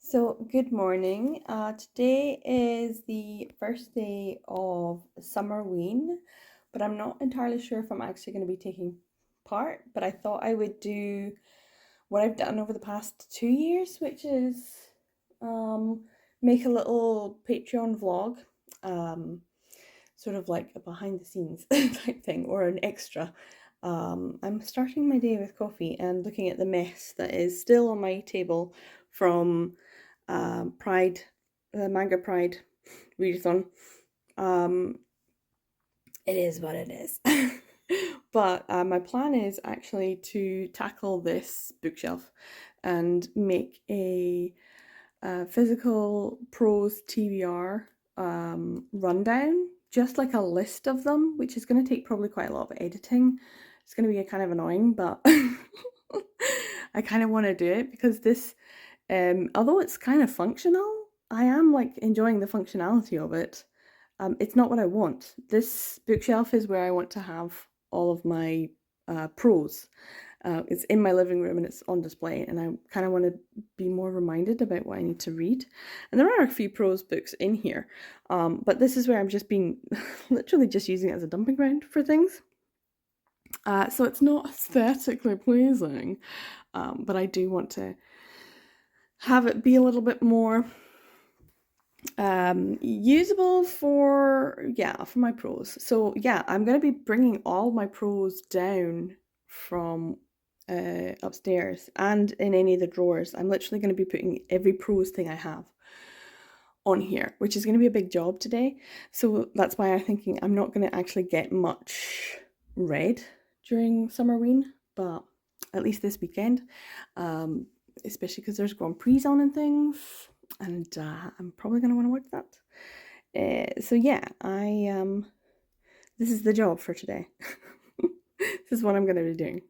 So, good morning. Today is the first day of Summerween, but I'm not entirely sure if I'm actually going to be taking part. But I thought I would do what I've done over the past 2 years, which is um, make a little Patreon vlog, um, sort of like a behind the scenes type thing or an extra. I'm starting my day with coffee and looking at the mess that is still on my table from Pride, the Manga Pride readathon. It is what it is. But my plan is actually to tackle this bookshelf and make a physical prose TBR rundown, just like a list of them, which is going to take probably quite a lot of editing. It's going to be kind of annoying, but I kind of want to do it because this, although it's kind of functional, I am like enjoying the functionality of it. It's not what I want. This bookshelf is where I want to have all of my prose. It's in my living room and it's on display, and I kind of want to be more reminded about what I need to read. And there are a few prose books in here, but this is where I'm just being literally just using it as a dumping ground for things. So it's not aesthetically pleasing, but I do want to have it be a little bit more usable for my prose. So yeah, I'm going to be bringing all my prose down from upstairs and in any of the drawers. I'm literally going to be putting every prose thing I have on here, which is going to be a big job today. So that's why I'm thinking I'm not going to actually get much read during Summerween, but at least this weekend, especially because there's Grand Prix on and things, and I'm probably going to want to watch that. So yeah, this is the job for today. This is what I'm going to be doing.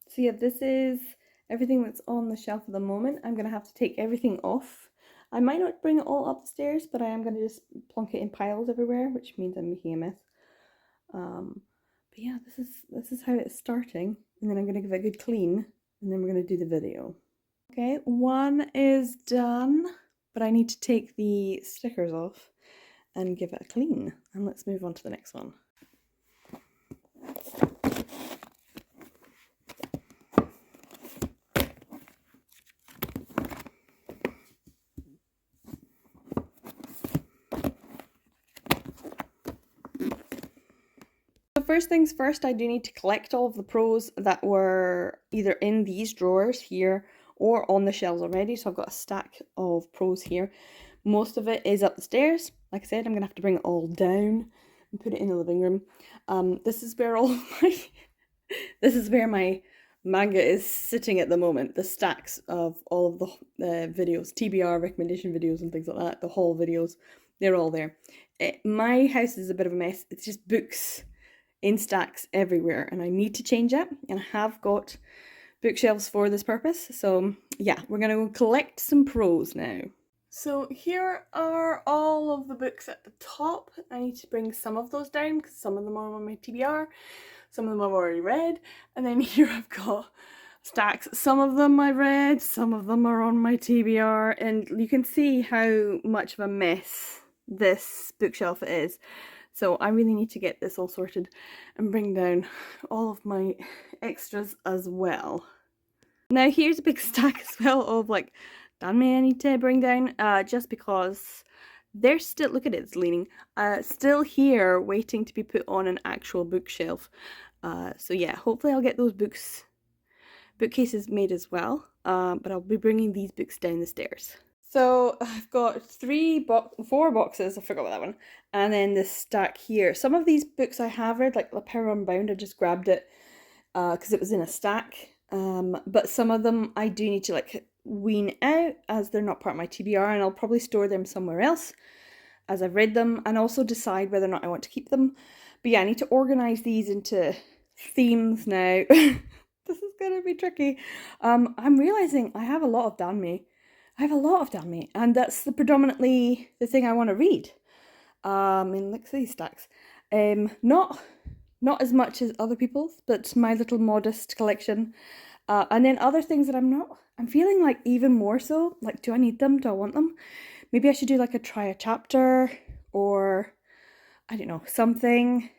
So yeah, this is everything that's on the shelf at the moment. I'm going to have to take everything off. I might not bring it all up the stairs, but I am going to just plonk it in piles everywhere, which means I'm making a mess. But yeah, this is how it's starting, and then I'm going to give it a good clean, and then we're going to do the video. Okay, one is done, but I need to take the stickers off and give it a clean, and let's move on to the next one. First things first, I do need to collect all of the prose that were either in these drawers here or on the shelves already. So I've got a stack of prose here. Most of it is up the stairs. Like I said, I'm gonna have to bring it all down and put it in the living room. This is where all my this is where my manga is sitting at the moment. The stacks of all of the videos, TBR recommendation videos and things like that, the haul videos, they're all there. My house is a bit of a mess. It's just books in stacks everywhere, and I need to change it, and I have got bookshelves for this purpose. So yeah, we're gonna go collect some prose now. So here are all of the books at the top. I need to bring some of those down because some of them are on my TBR, some of them I've already read, and then here I've got stacks. Some of them I read, some of them are on my TBR, and you can see how much of a mess this bookshelf is. So I really need to get this all sorted and bring down all of my extras as well. Now here's a big stack as well of like danme I need to bring down, just because they're still, look at it, it's leaning, still here waiting to be put on an actual bookshelf. So yeah, hopefully I'll get those bookcases made as well, but I'll be bringing these books down the stairs. So I've got four boxes, I forgot about that one, and then this stack here. Some of these books I have read, like La Power Unbound, I just grabbed it because it was in a stack. But some of them I do need to like wean out as they're not part of my TBR, and I'll probably store them somewhere else as I've read them, and also decide whether or not I want to keep them. But yeah, I need to organise these into themes now. This is gonna be tricky. I'm realizing I have a lot of Danme. I have a lot of Danme, and that's predominantly the thing I want to read. In like these stacks. Not as much as other people's, but my little modest collection. And then other things that I'm feeling like even more so. Like, do I need them? Do I want them? Maybe I should do like try a chapter, or I don't know, something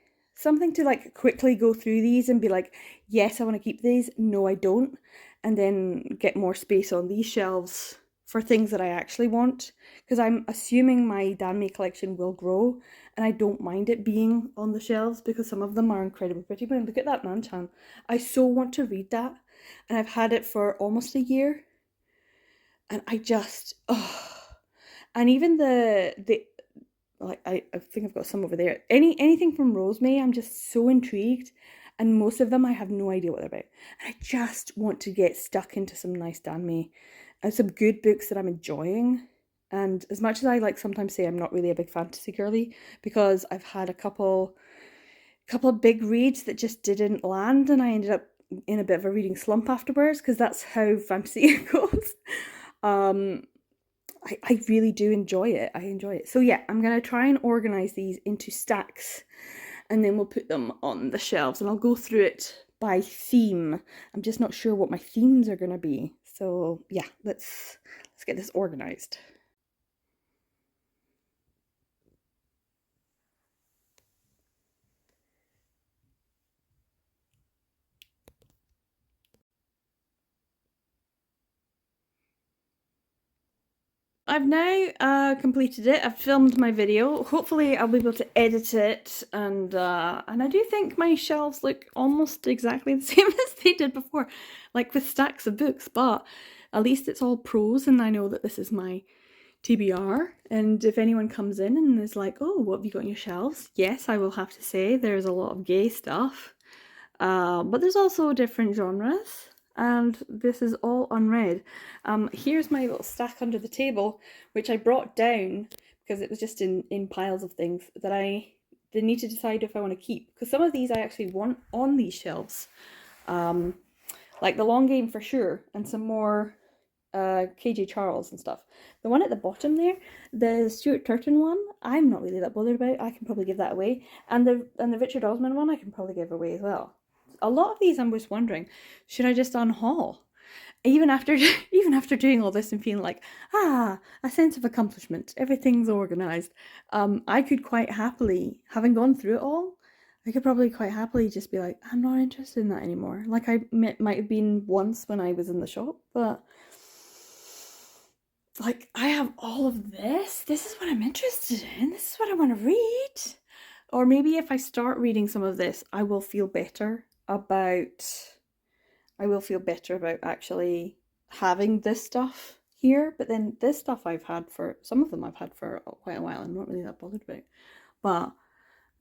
to like quickly go through these and be like, yes, I want to keep these. No, I don't. And then get more space on these shelves for things that I actually want. Because I'm assuming my Danme collection will grow, and I don't mind it being on the shelves because some of them are incredibly pretty. But look at that Nanchan. I so want to read that. And I've had it for almost a year. And I just, oh. And even the like I think I've got some over there. Anything from Rosemary, I'm just so intrigued. And most of them I have no idea what they're about. And I just want to get stuck into some nice Danme and some good books that I'm enjoying. And as much as I like sometimes say I'm not really a big fantasy girly, because I've had a couple of big reads that just didn't land, and I ended up in a bit of a reading slump afterwards, because that's how fantasy goes. I really do enjoy it. I enjoy it. So yeah, I'm going to try and organise these into stacks, and then we'll put them on the shelves, and I'll go through it by theme. I'm just not sure what my themes are going to be. So yeah, let's get this organised. I've now completed it. I've filmed my video. Hopefully I'll be able to edit it, and I do think my shelves look almost exactly the same as they did before, like with stacks of books, but at least it's all prose, and I know that this is my TBR. And if anyone comes in and is like, oh, what have you got on your shelves? Yes, I will have to say there's a lot of gay stuff, but there's also different genres. And this is all unread. Here's my little stack under the table, which I brought down because it was just in piles of things that I need to decide if I want to keep. Because some of these I actually want on these shelves. Like The Long Game for sure, and some more KJ Charles and stuff. The one at the bottom there, the Stuart Turton one, I'm not really that bothered about. I can probably give that away. And the Richard Osman one I can probably give away as well. A lot of these I'm just wondering, should I just unhaul? Even after doing all this and feeling like, a sense of accomplishment, everything's organised. I could quite happily, having gone through it all, I could probably quite happily just be like, I'm not interested in that anymore. Like I might have been once when I was in the shop, but like I have all of this. This is what I'm interested in. This is what I want to read. Or maybe if I start reading some of this, I will feel better about actually having this stuff here. But then this stuff I've had for, some of them I've had for quite a while. I'm not really that bothered about. But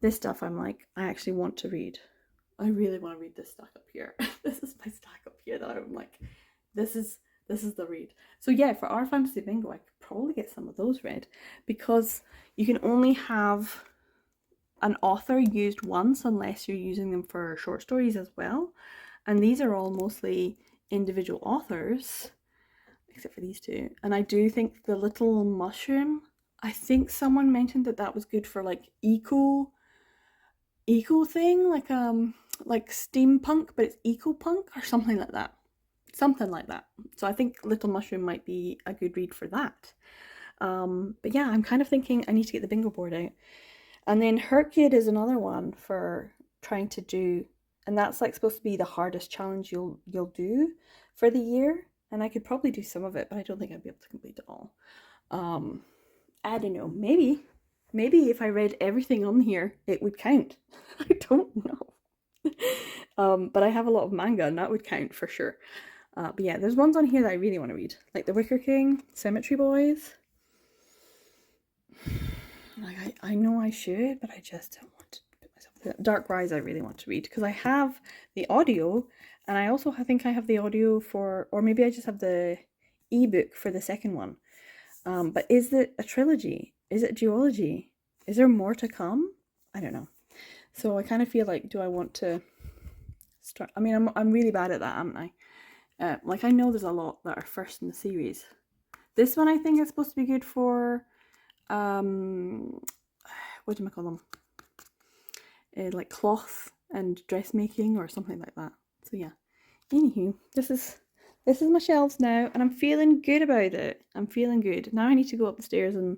this stuff I'm like, I actually want to read. I really want to read this stack up here. This is my stack up here that I'm like, this is the read. So yeah, for our fantasy bingo, I could probably get some of those read, because you can only have an author used once unless you're using them for short stories as well. And these are all mostly individual authors, except for these two. And I do think the Little Mushroom, I think someone mentioned that was good for like eco thing, like steampunk, but it's eco punk or something like that. So I think Little Mushroom might be a good read for that. But yeah, I'm kind of thinking I need to get the bingo board out. And then Hercule is another one for trying to do, and that's like supposed to be the hardest challenge you'll do for the year. And I could probably do some of it, but I don't think I'd be able to complete it all. I don't know, maybe if I read everything on here, it would count. I don't know. But I have a lot of manga, and that would count for sure. But yeah, there's ones on here that I really want to read, like The Wicker King, Cemetery Boys. Like I know I should, but I just don't want to put myself through that. Dark Rise I really want to read, because I have the audio, and I also think I have the audio for, or maybe I just have the ebook for the second one. But is it a trilogy? Is it a duology? Is there more to come? I don't know. So I kind of feel like, do I want to start. I mean, I'm really bad at that, am I? Like I know there's a lot that are first in the series. This one I think is supposed to be good for what do I call them? Like cloth and dressmaking or something like that. So yeah. Anywho, this is my shelves now, and I'm feeling good about it. I'm feeling good. Now I need to go up the stairs and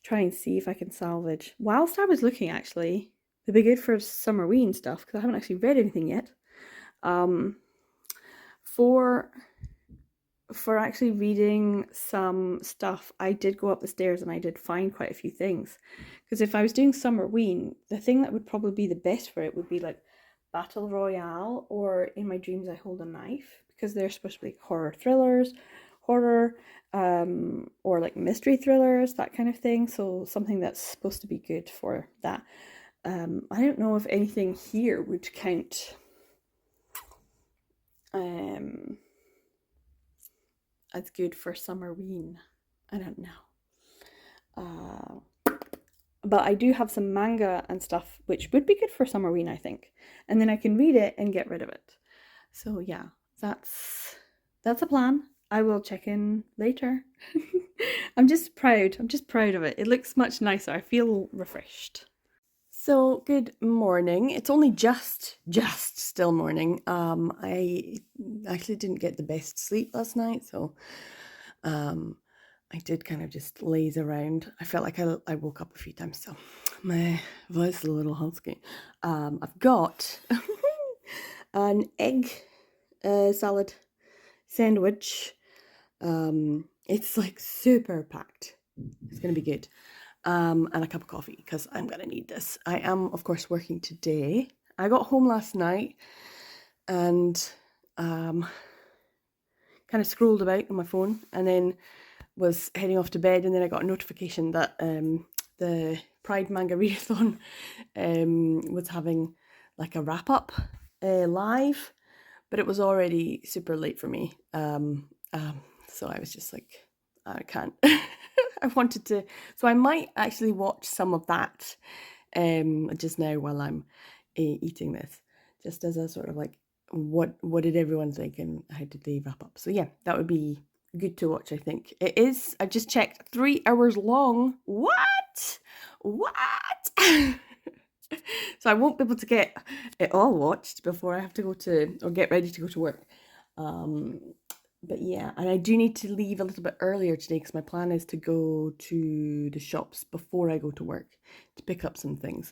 try and see if I can salvage. Whilst I was looking, actually, it'd be good for Summerween stuff because I haven't actually read anything yet. For actually reading some stuff, I did go up the stairs and I did find quite a few things. Because if I was doing Summerween, the thing that would probably be the best for it would be like Battle Royale or In My Dreams I Hold a Knife, because they're supposed to be horror thrillers, or like mystery thrillers, that kind of thing. So something that's supposed to be good for that. I don't know if anything here would count as good for Summerween. I don't know. But I do have some manga and stuff which would be good for Summerween, I think. And then I can read it and get rid of it. So yeah, that's a plan. I will check in later. I'm just proud. I'm just proud of it. It looks much nicer. I feel refreshed. So good morning. It's only just still morning. I actually didn't get the best sleep last night, so I did kind of just laze around. I felt like I woke up a few times, so my voice is a little husky. I've got an egg salad sandwich. It's like super packed. It's gonna be good. And a cup of coffee because I'm gonna need this. I am, of course, working today. I got home last night and kind of scrolled about on my phone and then was heading off to bed, and then I got a notification that the Pride Manga Readathon was having like a wrap up live, but it was already super late for me. So I was just like, I can't. I wanted to, so I might actually watch some of that just now while I'm eating this, just as a sort of like, what did everyone think and how did they wrap up? So yeah, that would be good to watch, I think. It is, I just checked, 3 hours long. What? So I won't be able to get it all watched before I have to go to, or get ready to go to work. But yeah, and I do need to leave a little bit earlier today because my plan is to go to the shops before I go to work to pick up some things.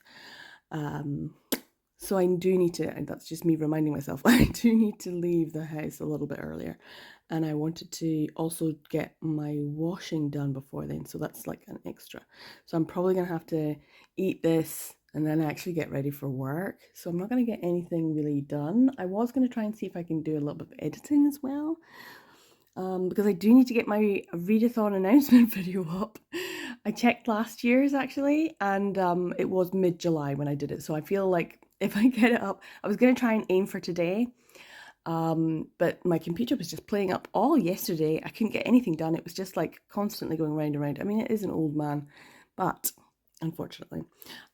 So I do need to, and that's just me reminding myself, I do need to leave the house a little bit earlier. And I wanted to also get my washing done before then, so that's like an extra. So I'm probably going to have to eat this and then actually get ready for work. So I'm not going to get anything really done. I was going to try and see if I can do a little bit of editing as well. Because I do need to get my readathon announcement video up. I checked last year's actually, and it was mid-July when I did it. So I feel like if I get it up, I was going to try and aim for today. But my computer was just playing up all yesterday. I couldn't get anything done. It was just like constantly going round and round. I mean, it is an old man, but unfortunately.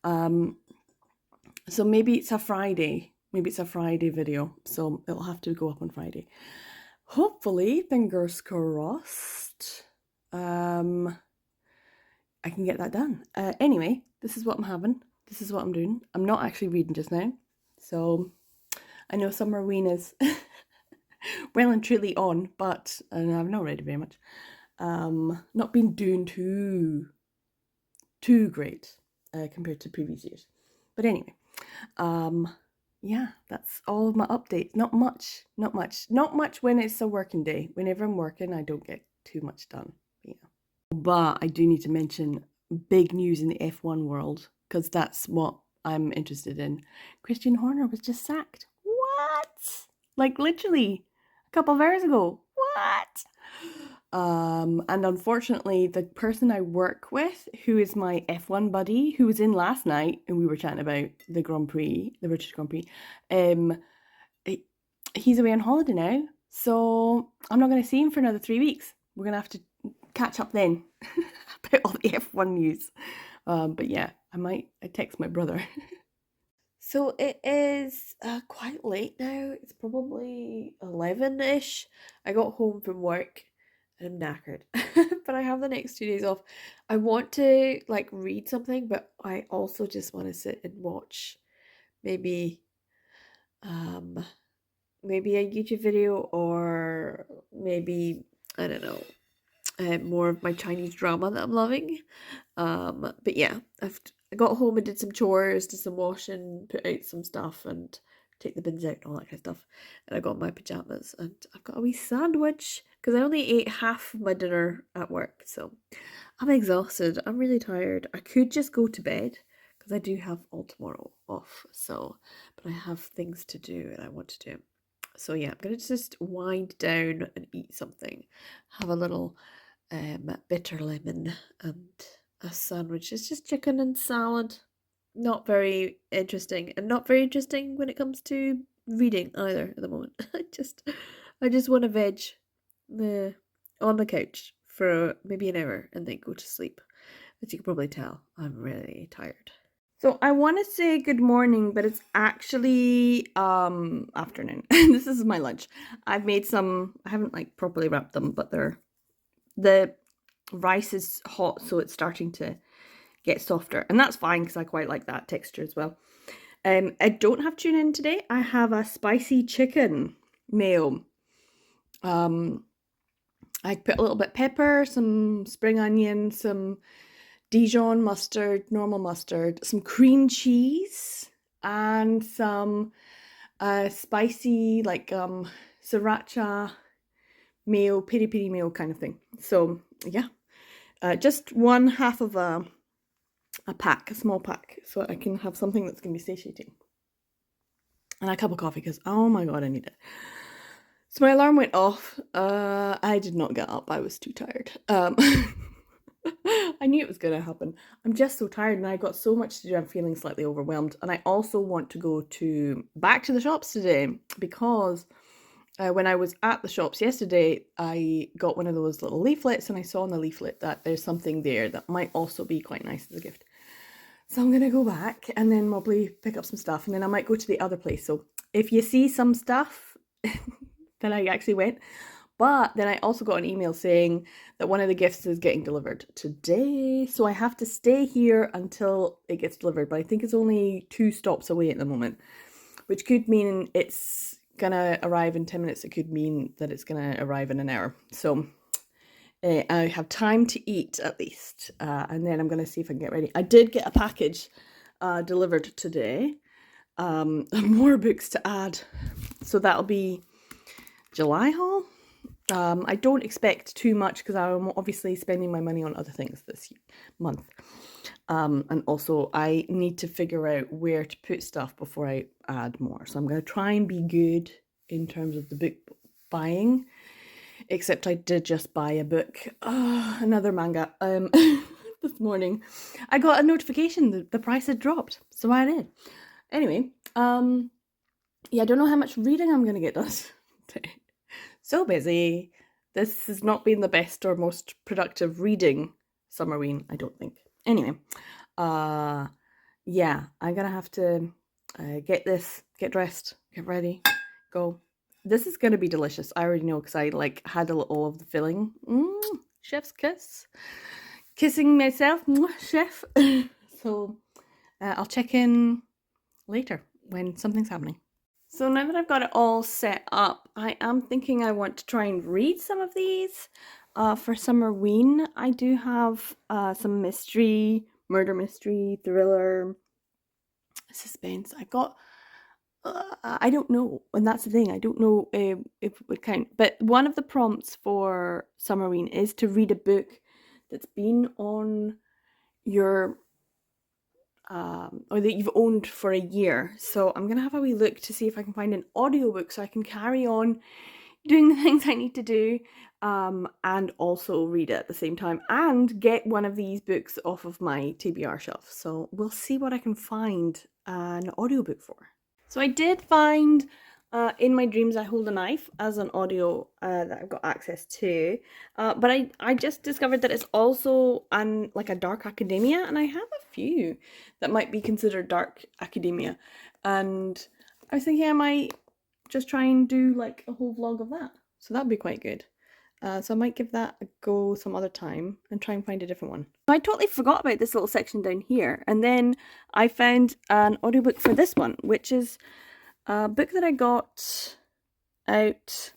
So maybe it's a Friday. Maybe it's a Friday video. So it'll have to go up on Friday. Hopefully, fingers crossed, I can get that done. Anyway, this is what I'm having. This is what I'm doing. I'm not actually reading just now. So I know Summerween is well and truly on, but I've not read very much. Not been doing too great compared to previous years. But anyway, yeah, that's all of my updates. Not much when it's a working day. Whenever I'm working, I don't get too much done. But I do need to mention big news in the F1 world, because that's what I'm interested in. Christian Horner was just sacked. What? Like literally a couple of hours ago. What? And unfortunately, the person I work with, who is my F1 buddy, who was in last night, and we were chatting about the Grand Prix, the British Grand Prix, he's away on holiday now, so I'm not going to see him for another 3 weeks. We're going to have to catch up then about all the F1 news. But yeah, I text my brother. So it is quite late now. It's probably 11-ish. I got home from work and I'm knackered. But I have the next 2 days off. I want to like read something, but I also just want to sit and watch maybe um maybe a YouTube video, or maybe I don't know, more of my Chinese drama that I'm loving. But yeah, I got home and did some chores, did some washing, put out some stuff, and take the bins out and all that kind of stuff. And I got my pajamas, and I've got a wee sandwich because I only ate half of my dinner at work, so I'm exhausted. I'm really tired. I could just go to bed because I do have all tomorrow off. So, but I have things to do and I want to do. So yeah, I'm gonna just wind down and eat something. Have a little bitter lemon and a sandwich. It's just chicken and salad. Not very interesting, and not very interesting when it comes to reading either at the moment. I just want to veg on the couch for maybe an hour and then go to sleep. As you can probably tell, I'm really tired. So I want to say good morning, but it's actually afternoon. This is my lunch. I've made some, I haven't like properly wrapped them, but the rice is hot, so it's starting to get softer, and that's fine because I quite like that texture as well. I don't have tuna in today. I have a spicy chicken mayo. I put a little bit of pepper, some spring onion, some Dijon mustard, normal mustard, some cream cheese, and some spicy like sriracha mayo, piri piri mayo kind of thing. So yeah, just one half of a pack, a small pack, so I can have something that's going to be satiating. And a cup of coffee because, oh my god, I need it. So my alarm went off. I did not get up. I was too tired. I knew it was going to happen. I'm just so tired and I got so much to do. I'm feeling slightly overwhelmed. And I also want to go back to the shops today because when I was at the shops yesterday, I got one of those little leaflets and I saw on the leaflet that there's something there that might also be quite nice as a gift. So I'm going to go back and then probably pick up some stuff, and then I might go to the other place. So if you see some stuff, then I actually went. But then I also got an email saying that one of the gifts is getting delivered today. So I have to stay here until it gets delivered. But I think it's only 2 stops away at the moment, which could mean it's going to arrive in 10 minutes. It could mean that it's going to arrive in an hour. So I have time to eat at least, and then I'm going to see if I can get ready. I did get a package delivered today, more books to add, so that'll be July haul. I don't expect too much because I'm obviously spending my money on other things this month, and also I need to figure out where to put stuff before I add more. So I'm going to try and be good in terms of the book buying. Except I did just buy a book, another manga, this morning. I got a notification that the price had dropped, so I did. Anyway, yeah, I don't know how much reading I'm going to get done today. So busy. This has not been the best or most productive reading Summerween, I don't think. Anyway, yeah, I'm going to have to get dressed, get ready, go. This is going to be delicious. I already know because I like had a little of the filling. Chef's kiss. Kissing myself, chef. So I'll check in later when something's happening. So now that I've got it all set up, I am thinking I want to try and read some of these for Summerween. I do have some mystery, murder mystery, thriller, suspense. I got I don't know, and that's the thing. I don't know if it would count. But one of the prompts for Summerween is to read a book that's been on your or that you've owned for a year. So I'm gonna have a wee look to see if I can find an audiobook so I can carry on doing the things I need to do, and also read it at the same time and get one of these books off of my TBR shelf. So we'll see what I can find an audiobook for. So I did find In My Dreams I Hold a Knife as an audio that I've got access to. But I just discovered that it's also like a dark academia, and I have a few that might be considered dark academia. And I was thinking I might just try and do like a whole vlog of that. So that'd be quite good. So I might give that a go some other time and try and find a different one. I totally forgot about this little section down here, and then I found an audiobook for this one, which is a book that I got out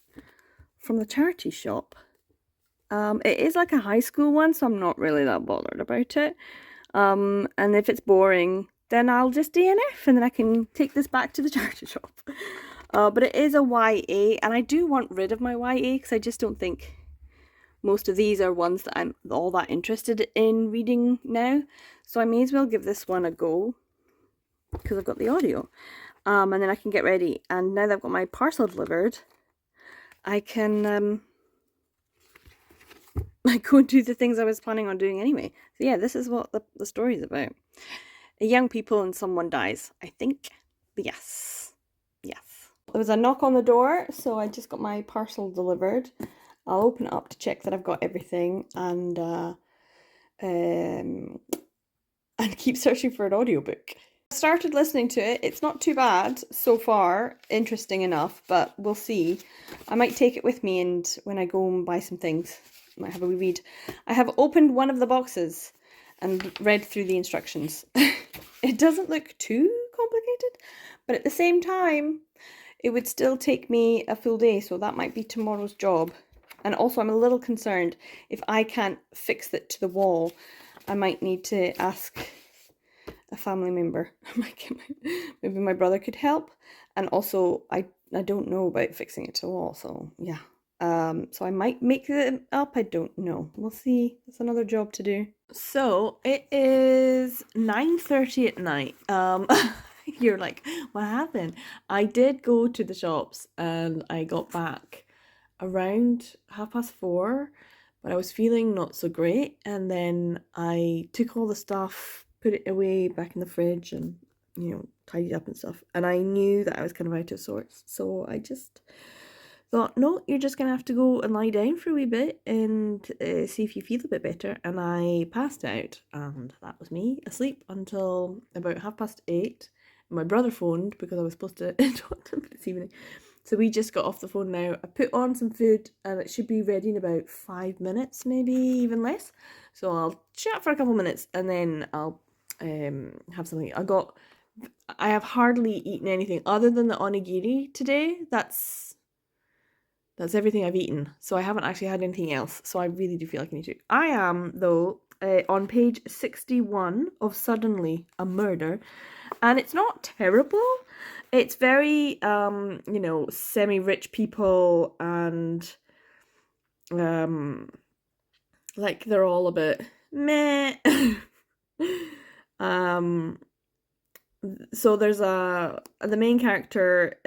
from the charity shop. It is like a high school one, so I'm not really that bothered about it. And if it's boring, then I'll just DNF and then I can take this back to the charity shop. But it is a YA, and I do want rid of my YA because I just don't think most of these are ones that I'm all that interested in reading now. So I may as well give this one a go because I've got the audio. And then I can get ready. And now that I've got my parcel delivered, I can go and do the things I was planning on doing anyway. So yeah, this is what the story is about. Young people and someone dies, I think. But yes. There was a knock on the door, so I just got my parcel delivered. I'll open it up to check that I've got everything and keep searching for an audiobook. I started listening to it. It's not too bad so far, interesting enough, but we'll see. I might take it with me, and when I go and buy some things, I might have a wee read. I have opened one of the boxes and read through the instructions. It doesn't look too complicated, but at the same time, it would still take me a full day, so that might be tomorrow's job. And also, I'm a little concerned if I can't fix it to the wall, I might need to ask a family member. Maybe my brother could help. And also, I don't know about fixing it to the wall, so yeah. So I might make it up, I don't know. We'll see. It's another job to do. So it is 9:30 at night. You're like, what happened? I did go to the shops and I got back around 4:30, but I was feeling not so great, and then I took all the stuff, put it away back in the fridge, and tidied up and stuff, and I knew that I was kind of out of sorts, so I just thought, no, you're just gonna have to go and lie down for a wee bit and see if you feel a bit better. And I passed out, and that was me asleep until about 8:30. My brother phoned because I was supposed to talk to him this evening. So we just got off the phone now. I put on some food and it should be ready in about 5 minutes, maybe even less. So I'll chat for a couple minutes and then I'll have something. I have hardly eaten anything other than the onigiri today. That's everything I've eaten. So I haven't actually had anything else. So I really do feel like I need to. I am, though, on page 61 of Suddenly a Murder. And it's not terrible. It's very, semi-rich people and, like, they're all a bit meh. So there's the main character,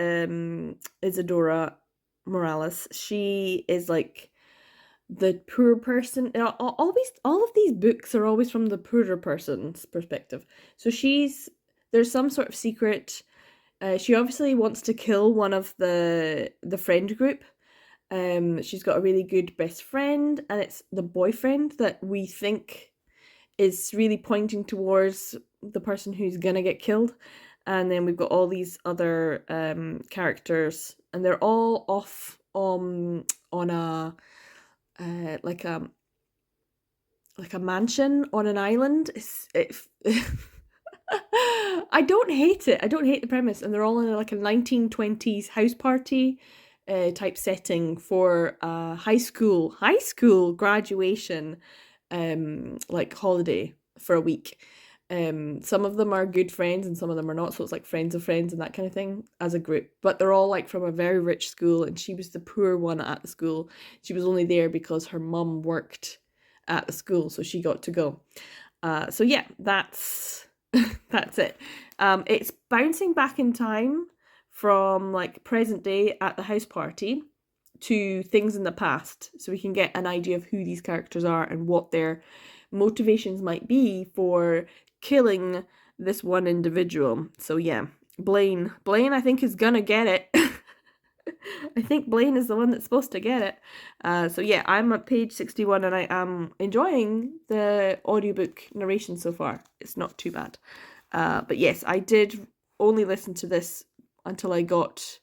Isadora Morales. She is, like, the poor person. All of these books are always from the poorer person's perspective. So there's some sort of secret. She obviously wants to kill one of the friend group. She's got a really good best friend, and it's the boyfriend that we think is really pointing towards the person who's gonna get killed. And then we've got all these other characters, and they're all off on a like a mansion on an island. I don't hate it. I don't hate the premise, and they're all in like a 1920s house party type setting for a high school graduation like holiday for a week. Some of them are good friends and some of them are not, so it's like friends of friends and that kind of thing as a group, but they're all like from a very rich school, and she was the poor one at the school. She was only there because her mum worked at the school, so she got to go. So yeah, that's that's it. It's bouncing back in time from like present day at the house party to things in the past, so we can get an idea of who these characters are and what their motivations might be for killing this one individual. So yeah, Blaine I think is gonna get it. I think Blaine is the one that's supposed to get it. So yeah, I'm at page 61 and I am enjoying the audiobook narration so far. It's not too bad. But yes, I did only listen to this until I got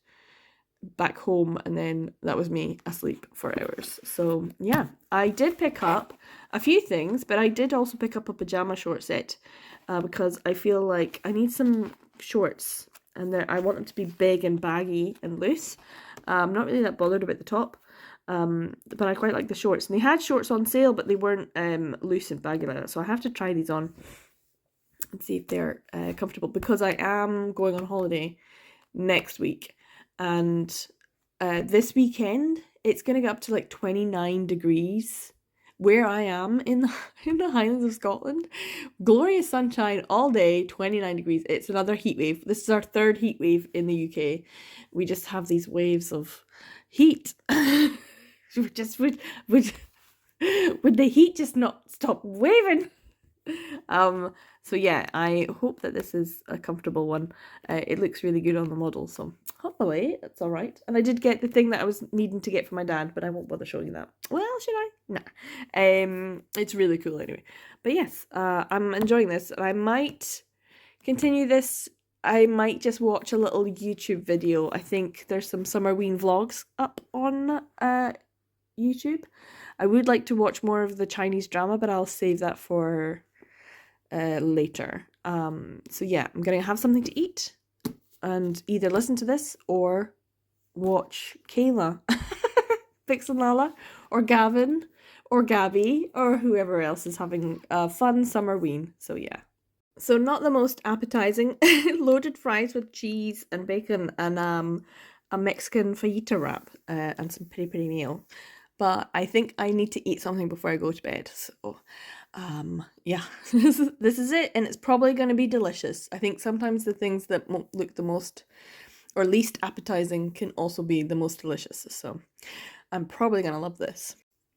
back home, and then that was me asleep for hours. So yeah, I did pick up a few things, but I did also pick up a pajama short set because I feel like I need some shorts, and I want them to be big and baggy and loose. I'm not really that bothered about the top, but I quite like the shorts. And they had shorts on sale, but they weren't loose and baggy like that. So I have to try these on and see if they're comfortable, because I am going on holiday next week, and this weekend it's gonna get up to like 29 degrees where I am in the Highlands of Scotland. Glorious sunshine all day, 29 degrees. It's another heat wave. This is our third heat wave in the UK. We just have these waves of heat. Just would the heat just not stop waving? So yeah, I hope that this is a comfortable one. It looks really good on the model, so hopefully it's all right. And I did get the thing that I was needing to get for my dad, but I won't bother showing you that. Well, should I? Nah. It's really cool anyway. But yes, I'm enjoying this, and I might continue this. I might just watch a little YouTube video. I think there's some Summerween vlogs up on YouTube. I would like to watch more of the Chinese drama, but I'll save that for later. So yeah, I'm gonna have something to eat and either listen to this or watch Kayla, Vixenlala, or Gavin, or Gabby, or whoever else is having a fun Summerween. So yeah. So not the most appetizing. Loaded fries with cheese and bacon and a Mexican fajita wrap and some peri meal. But I think I need to eat something before I go to bed. So yeah, this is it, and it's probably going to be delicious. I think sometimes the things that look the most or least appetizing can also be the most delicious. So I'm probably going to love this.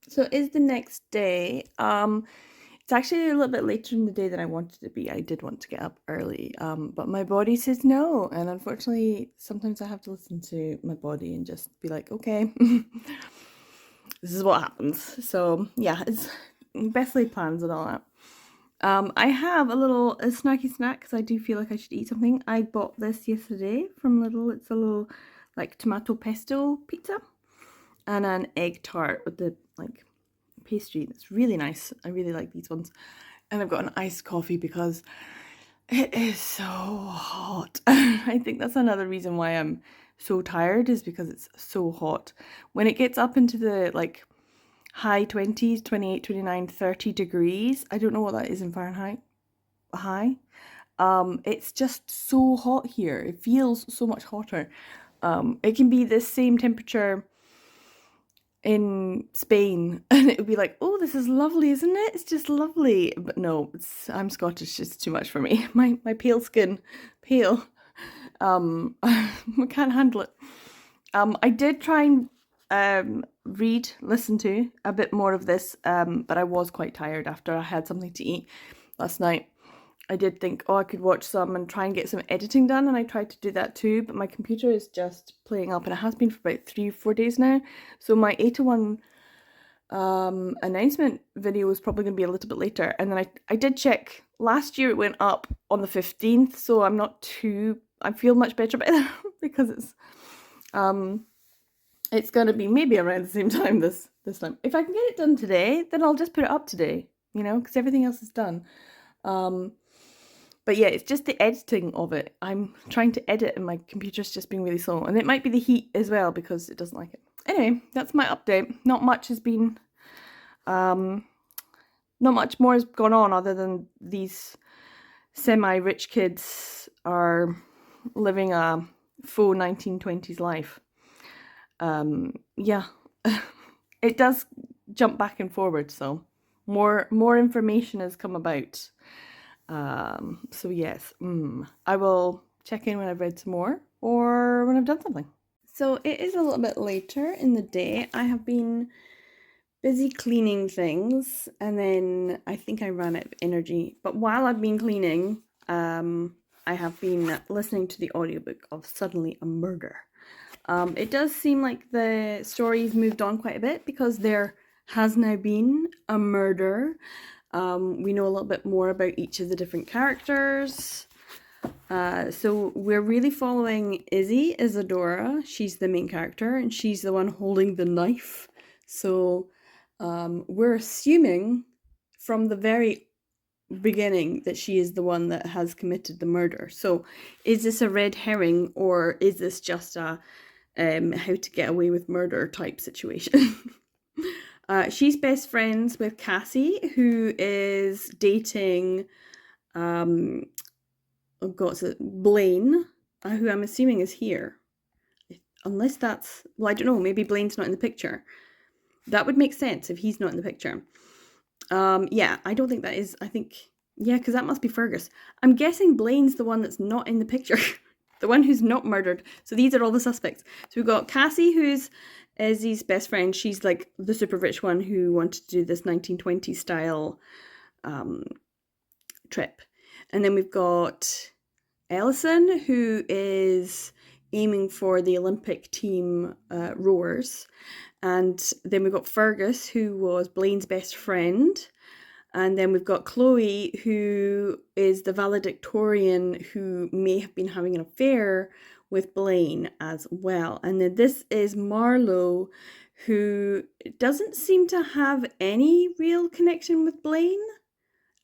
So it is the next day. It's actually a little bit later in the day than I wanted to be. I did want to get up early, but my body says no, and unfortunately sometimes I have to listen to my body and just be like, okay, this is what happens. So yeah, it's best laid plans and all that. I have a snacky snack because I do feel like I should eat something. I bought this yesterday from Lidl. It's a little like tomato pesto pizza and an egg tart with the like pastry. It's really nice. I really like these ones. And I've got an iced coffee because it is so hot. I think that's another reason why I'm so tired, is because it's so hot. When it gets up into the like high 20s, 28, 29, 30 degrees. I don't know what that is in Fahrenheit. High. It's just so hot here. It feels so much hotter. It can be the same temperature in Spain and it would be like, oh, this is lovely, isn't it? It's just lovely. But no, I'm Scottish, it's too much for me. My pale skin, pale. I can't handle it. I did try and listen to a bit more of this, but I was quite tired after I had something to eat last night. I did think, oh, I could watch some and try and get some editing done, and I tried to do that too, but my computer is just playing up, and it has been for about 3-4 days now. So my 8-to-1 announcement video is probably going to be a little bit later. And then I did check, last year it went up on the 15th, so I feel much better about that because it's going to be maybe around the same time this time. If I can get it done today, then I'll just put it up today, because everything else is done. But yeah, it's just the editing of it. I'm trying to edit and my computer's just being really slow. And it might be the heat as well because it doesn't like it. Anyway, that's my update. Not much has been, not much more has gone on other than these semi-rich kids are living a full 1920s life. Yeah, it does jump back and forward, so more information has come about. So yes, I will check in when I've read some more or when I've done something. So it is a little bit later in the day. I have been busy cleaning things and then I think I ran out of energy. But while I've been cleaning, I have been listening to the audiobook of Suddenly a Murder It does seem like the story's moved on quite a bit because there has now been a murder. We know a little bit more about each of the different characters. So we're really following Izzy Isadora. She's the main character and she's the one holding the knife. So we're assuming from the very beginning that she is the one that has committed the murder. So is this a red herring or is this just a how to get away with murder type situation? She's best friends with Cassie, who is dating Blaine, who I'm assuming is here. Unless that's, well, I don't know, maybe Blaine's not in the picture. That would make sense if he's not in the picture. Yeah, I don't think that is, I think, yeah, because that must be Fergus. I'm guessing Blaine's the one that's not in the picture. The one who's not murdered. So these are all the suspects. So we've got Cassie, who's Izzy's best friend. She's like the super rich one who wanted to do this 1920s style trip. And then we've got Ellison, who is aiming for the Olympic team rowers. And then we've got Fergus, who was Blaine's best friend. And then we've got Chloe, who is the valedictorian who may have been having an affair with Blaine as well. And then this is Marlowe, who doesn't seem to have any real connection with Blaine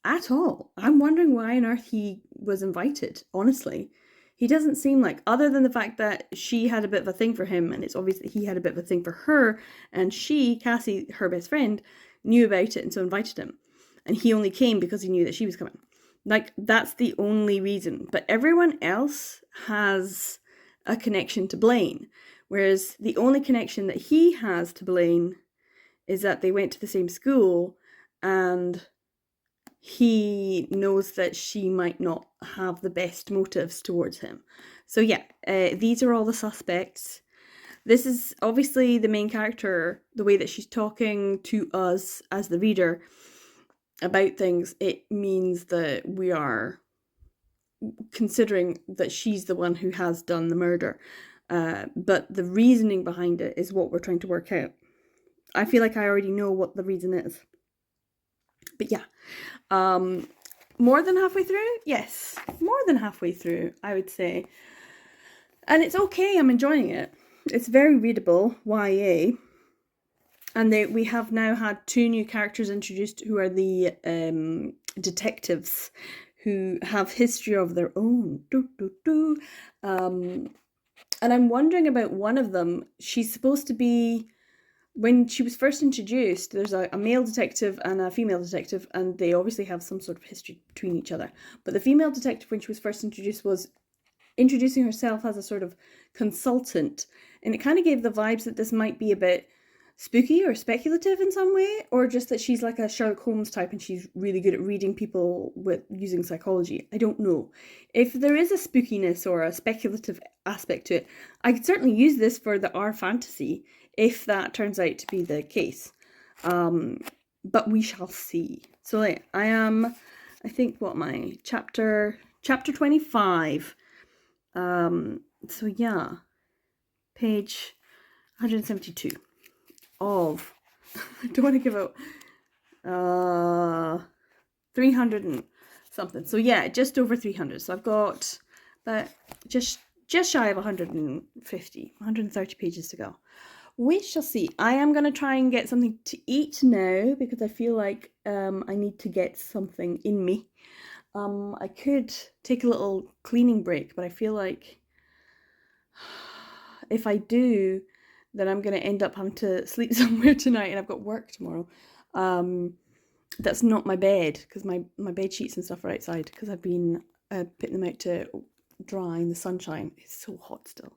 at all. I'm wondering why on earth he was invited, honestly. He doesn't seem like, other than the fact that she had a bit of a thing for him, and it's obvious that he had a bit of a thing for her, and she, Cassie, her best friend, knew about it and so invited him. And he only came because he knew that she was coming. Like, that's the only reason. But everyone else has a connection to Blaine. Whereas the only connection that he has to Blaine is that they went to the same school and he knows that she might not have the best motives towards him. So yeah, these are all the suspects. This is obviously the main character, the way that she's talking to us as the reader about things, it means that we are considering that she's the one who has done the murder. But the reasoning behind it is what we're trying to work out. I feel like I already know what the reason is. But yeah, more than halfway through? Yes, more than halfway through, I would say. And it's okay, I'm enjoying it. It's very readable, YA. And we have now had 2 new characters introduced who are the detectives who have history of their own. And I'm wondering about one of them. She's supposed to be, when she was first introduced, there's a male detective and a female detective, and they obviously have some sort of history between each other. But the female detective, when she was first introduced, was introducing herself as a sort of consultant. And it kind of gave the vibes that this might be a bit spooky or speculative in some way, or just that she's like a Sherlock Holmes type and she's really good at reading people with using psychology. I don't know. If there is a spookiness or a speculative aspect to it, I could certainly use this for the R fantasy if that turns out to be the case. But we shall see. So I am, I think, what my chapter 25. So yeah, page 172 of, I don't want to give out 300 and something. So yeah, just over 300. So I've got about just shy of 130 pages to go. We shall see. I am going to try and get something to eat now because I feel like I need to get something in me. I could take a little cleaning break, but I feel like if I do, then I'm going to end up having to sleep somewhere tonight, and I've got work tomorrow. That's not my bed, because my bed sheets and stuff are outside, because I've been putting them out to dry in the sunshine. It's so hot still.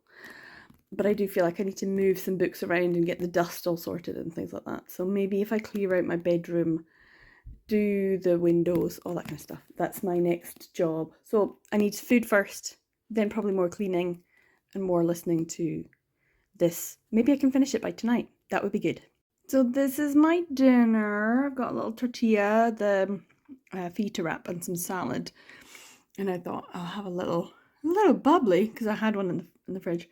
But I do feel like I need to move some books around and get the dust all sorted and things like that. So maybe if I clear out my bedroom, do the windows, all that kind of stuff. That's my next job. So I need food first, then probably more cleaning and more listening to this. Maybe I can finish it by tonight. That would be good. So this is my dinner. I've got a little tortilla, the feta wrap, and some salad. And I thought I'll have a little bubbly because I had one in the fridge.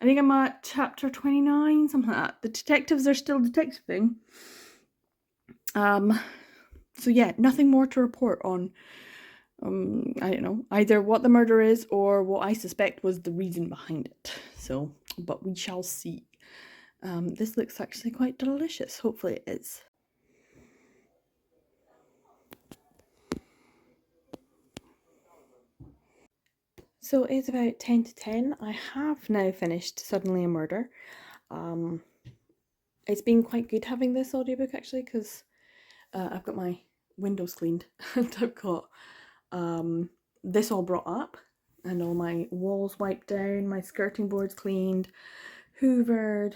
I think I'm at chapter 29, something like that. The detectives are still detectiving. So yeah, nothing more to report on. I don't know, either what the murder is or what I suspect was the reason behind it. So, but we shall see. This looks actually quite delicious. Hopefully it is. So it's about 10 to 10. I have now finished Suddenly a Murder. It's been quite good having this audiobook actually, because I've got my windows cleaned and I've got this all brought up and all my walls wiped down, my skirting boards cleaned, hoovered,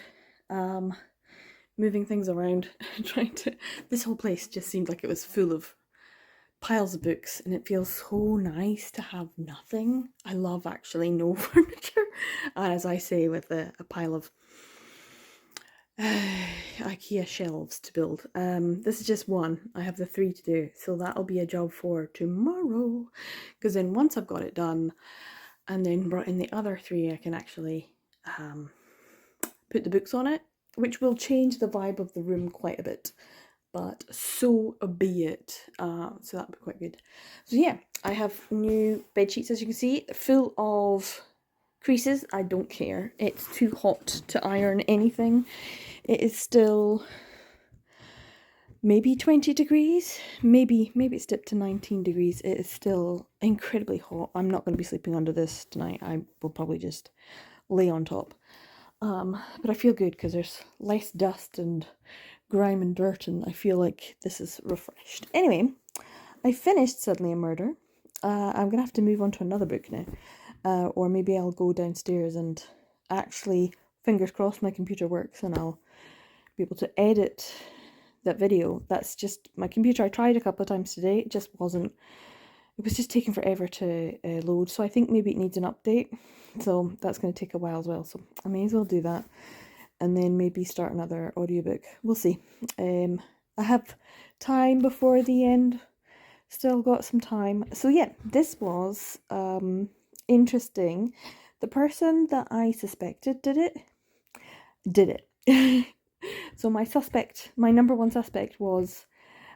moving things around, trying to. This whole place just seemed like it was full of piles of books, and it feels so nice to have nothing. I love actually no furniture, as I say, with a pile of IKEA shelves to build. This is just one. I have the 3 to do, so that'll be a job for tomorrow. Because then once I've got it done, and then brought in the other 3, I can actually put the books on it, which will change the vibe of the room quite a bit. But so be it. So that'll be quite good. So yeah, I have new bed sheets, as you can see, full of creases. I don't care. It's too hot to iron anything. It is still maybe 20 degrees. Maybe it's dipped to 19 degrees. It is still incredibly hot. I'm not going to be sleeping under this tonight. I will probably just lay on top. But I feel good because there's less dust and grime and dirt, and I feel like this is refreshed. Anyway, I finished Suddenly a Murder. I'm gonna have to move on to another book now, or maybe I'll go downstairs and actually, fingers crossed, my computer works and I'll be able to edit that video. That's just my computer. I tried a couple of times today. It just wasn't. It was just taking forever to load. So I think maybe it needs an update. So that's going to take a while as well. So I may as well do that. And then maybe start another audiobook. We'll see. I have time before the end. Still got some time. So yeah, this was interesting. The person that I suspected did it. So my number one suspect was,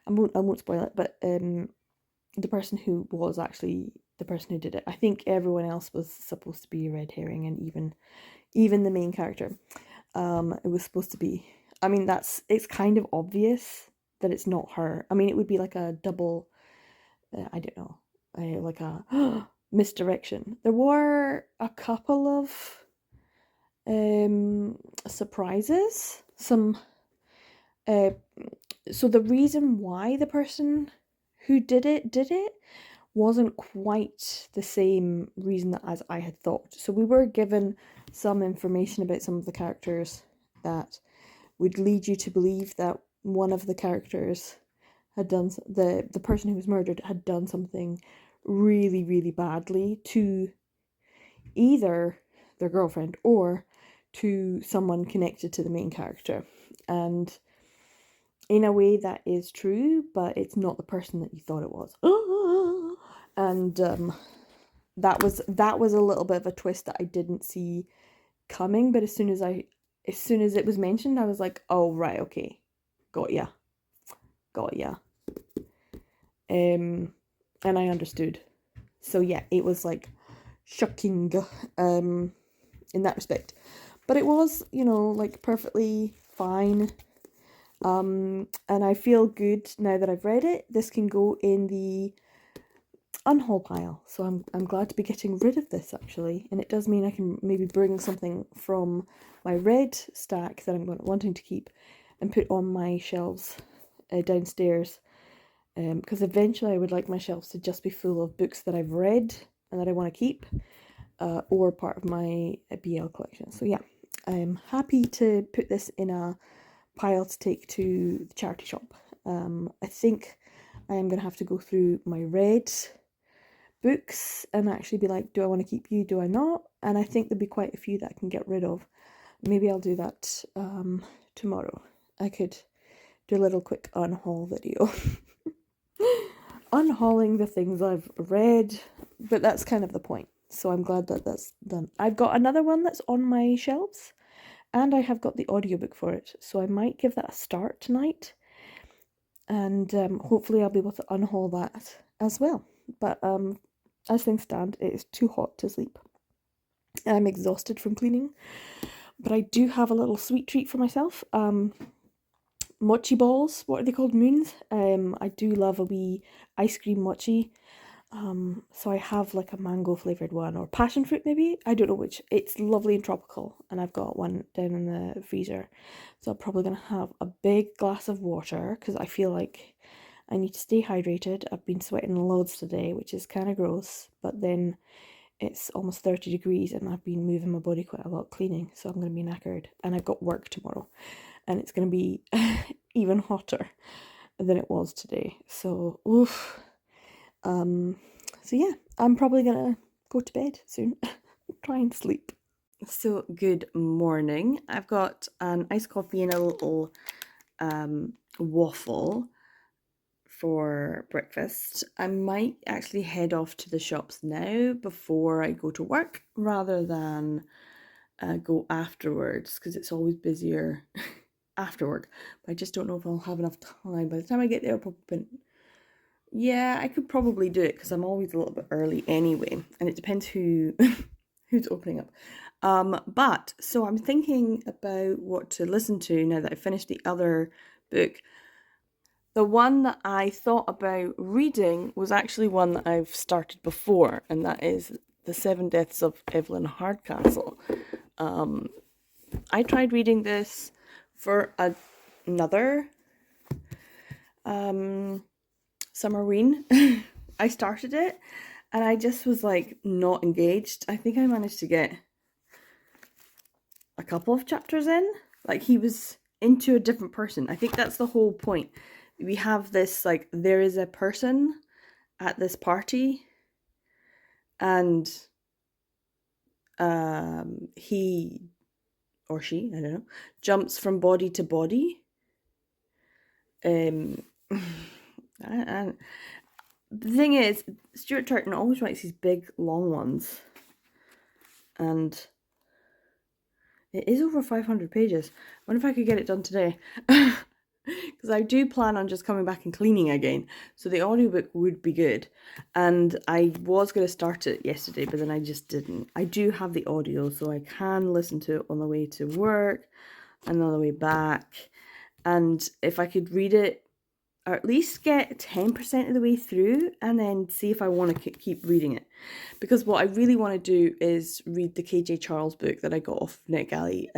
I won't spoil it, but the person who was actually the person who did it. I think everyone else was supposed to be a red herring, and even the main character. It was supposed to be. I mean, it's kind of obvious that it's not her. I mean, it would be like a double. I don't know, like a misdirection. There were a couple of surprises. Some. So the reason why the person who did it wasn't quite the same reason as I had thought. So we were given some information about some of the characters that would lead you to believe that one of the characters had done, the person who was murdered had done something really, really badly to either their girlfriend or to someone connected to the main character. And in a way that is true, but it's not the person that you thought it was. And that was a little bit of a twist that I didn't see coming, but as soon as it was mentioned, I was like, oh right, okay, got ya. And I understood. So yeah, it was like shocking in that respect, but it was, like perfectly fine. And I feel good now that I've read it. This can go in the unhaul pile, so I'm glad to be getting rid of this actually, and it does mean I can maybe bring something from my red stack that I'm wanting to keep and put on my shelves downstairs, because eventually I would like my shelves to just be full of books that I've read and that I want to keep, or part of my BL collection. So yeah, I'm happy to put this in a pile to take to the charity shop. I think I am going to have to go through my red books and actually be like, do I want to keep you, do I not? And I think there'll be quite a few that I can get rid of. Maybe I'll do that tomorrow. I could do a little quick unhaul video. Unhauling the things I've read, but that's kind of the point. So I'm glad that that's done. I've got another one that's on my shelves, and I have got the audiobook for it. So I might give that a start tonight, and hopefully I'll be able to unhaul that as well. But as things stand, it is too hot to sleep. I'm exhausted from cleaning, but I do have a little sweet treat for myself. Mochi balls, what are they called? Moons. I do love a wee ice cream mochi. So I have like a mango flavoured one, or passion fruit maybe, I don't know which. It's lovely and tropical, and I've got one down in the freezer. So I'm probably going to have a big glass of water, because I feel like I need to stay hydrated. I've been sweating loads today, which is kind of gross, but then it's almost 30 degrees and I've been moving my body quite a lot cleaning, so I'm going to be knackered, and I've got work tomorrow, and it's going to be even hotter than it was today. So, oof. So yeah, I'm probably gonna go to bed soon. Try and sleep. So good morning. I've got an iced coffee and a little waffle for breakfast. I might actually head off to the shops now before I go to work, rather than go afterwards, because it's always busier after work. But I just don't know if I'll have enough time. By the time I get there, I'll probably... Yeah, I could probably do it, because I'm always a little bit early anyway, and it depends who who's opening up. But so I'm thinking about what to listen to now that I finished the other book. The one that I thought about reading was actually one that I've started before, and that is The Seven Deaths of Evelyn Hardcastle. I tried reading this for another Summerween. I started it and I just was like not engaged. I think I managed to get a couple of chapters in. Like, he was into a different person. I think that's the whole point. We have this, like, there is a person at this party, and he or she, I don't know, jumps from body to body. And the thing is, Stuart Turton always writes these big, long ones, and it is over 500 pages. I wonder if I could get it done today, because I do plan on just coming back and cleaning again, so the audiobook would be good. And I was going to start it yesterday, but then I just didn't. I do have the audio, so I can listen to it on the way to work and on the way back, and if I could read it, or at least get 10% of the way through, and then see if I want to keep reading it. Because what I really want to do is read the KJ Charles book that I got off NetGalley,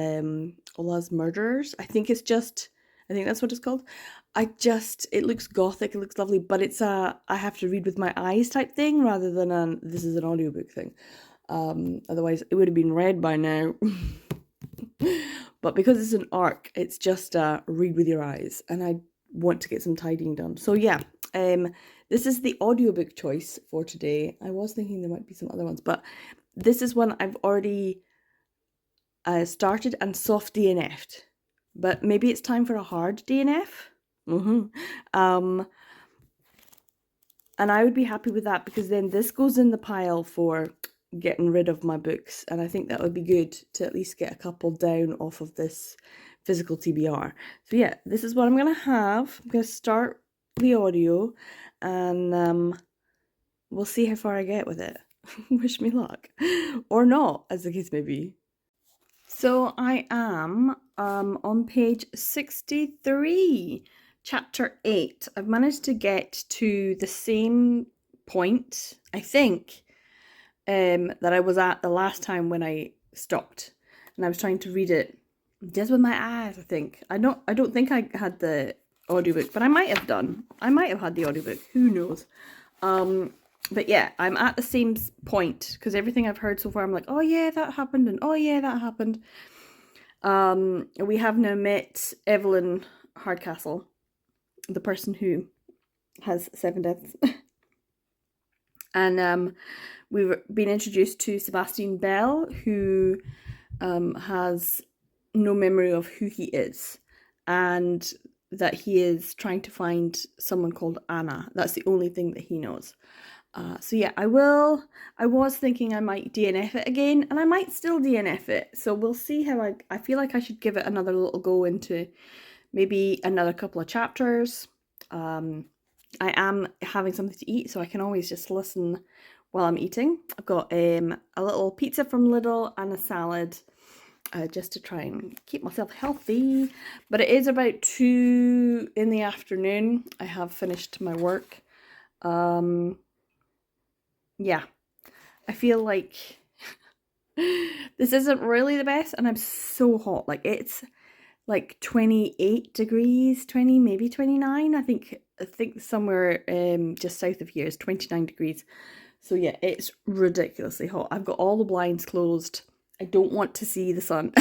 Ola's Murderers. I think that's what it's called. It looks gothic, it looks lovely, but it's I have to read with my eyes type thing, rather than this is an audiobook thing. Otherwise it would have been read by now. But because it's an ARC, it's just read with your eyes, and I want to get some tidying done. So yeah, this is the audiobook choice for today. I was thinking there might be some other ones, but this is one I've already started and soft DNF'd. But maybe it's time for a hard DNF. And I would be happy with that, because then this goes in the pile for getting rid of my books, and I think that would be good to at least get a couple down off of this physical TBR. So yeah, this is what I'm going to have. I'm going to start the audio, and we'll see how far I get with it. Wish me luck. Or not, as the case may be. So I am on page 63, chapter 8. I've managed to get to the same point, I think, that I was at the last time when I stopped. And I was trying to read it just with my eyes, I think. I don't think I had the audiobook, but I might have done. I might have had the audiobook. Who knows? But yeah, I'm at the same point, because everything I've heard so far, I'm like, oh yeah, that happened, and oh yeah, that happened. We have now met Evelyn Hardcastle, the person who has 7 deaths. And we've been introduced to Sebastian Bell, who has no memory of who he is, and that he is trying to find someone called Anna. That's the only thing that he knows. So yeah, I was thinking I might DNF it again, and I might still DNF it. So we'll see how I feel like I should give it another little go into maybe another couple of chapters. I am having something to eat, so I can always just listen while I'm eating. I've got a little pizza from Lidl and a salad, just to try and keep myself healthy. But it is about 2 in the afternoon. I have finished my work. Yeah, I feel like this isn't really the best, and I'm so hot. Like, it's like 28 degrees, 20, maybe 29. I think somewhere just south of here is 29 degrees. So yeah, it's ridiculously hot. I've got all the blinds closed. I don't want to see the sun.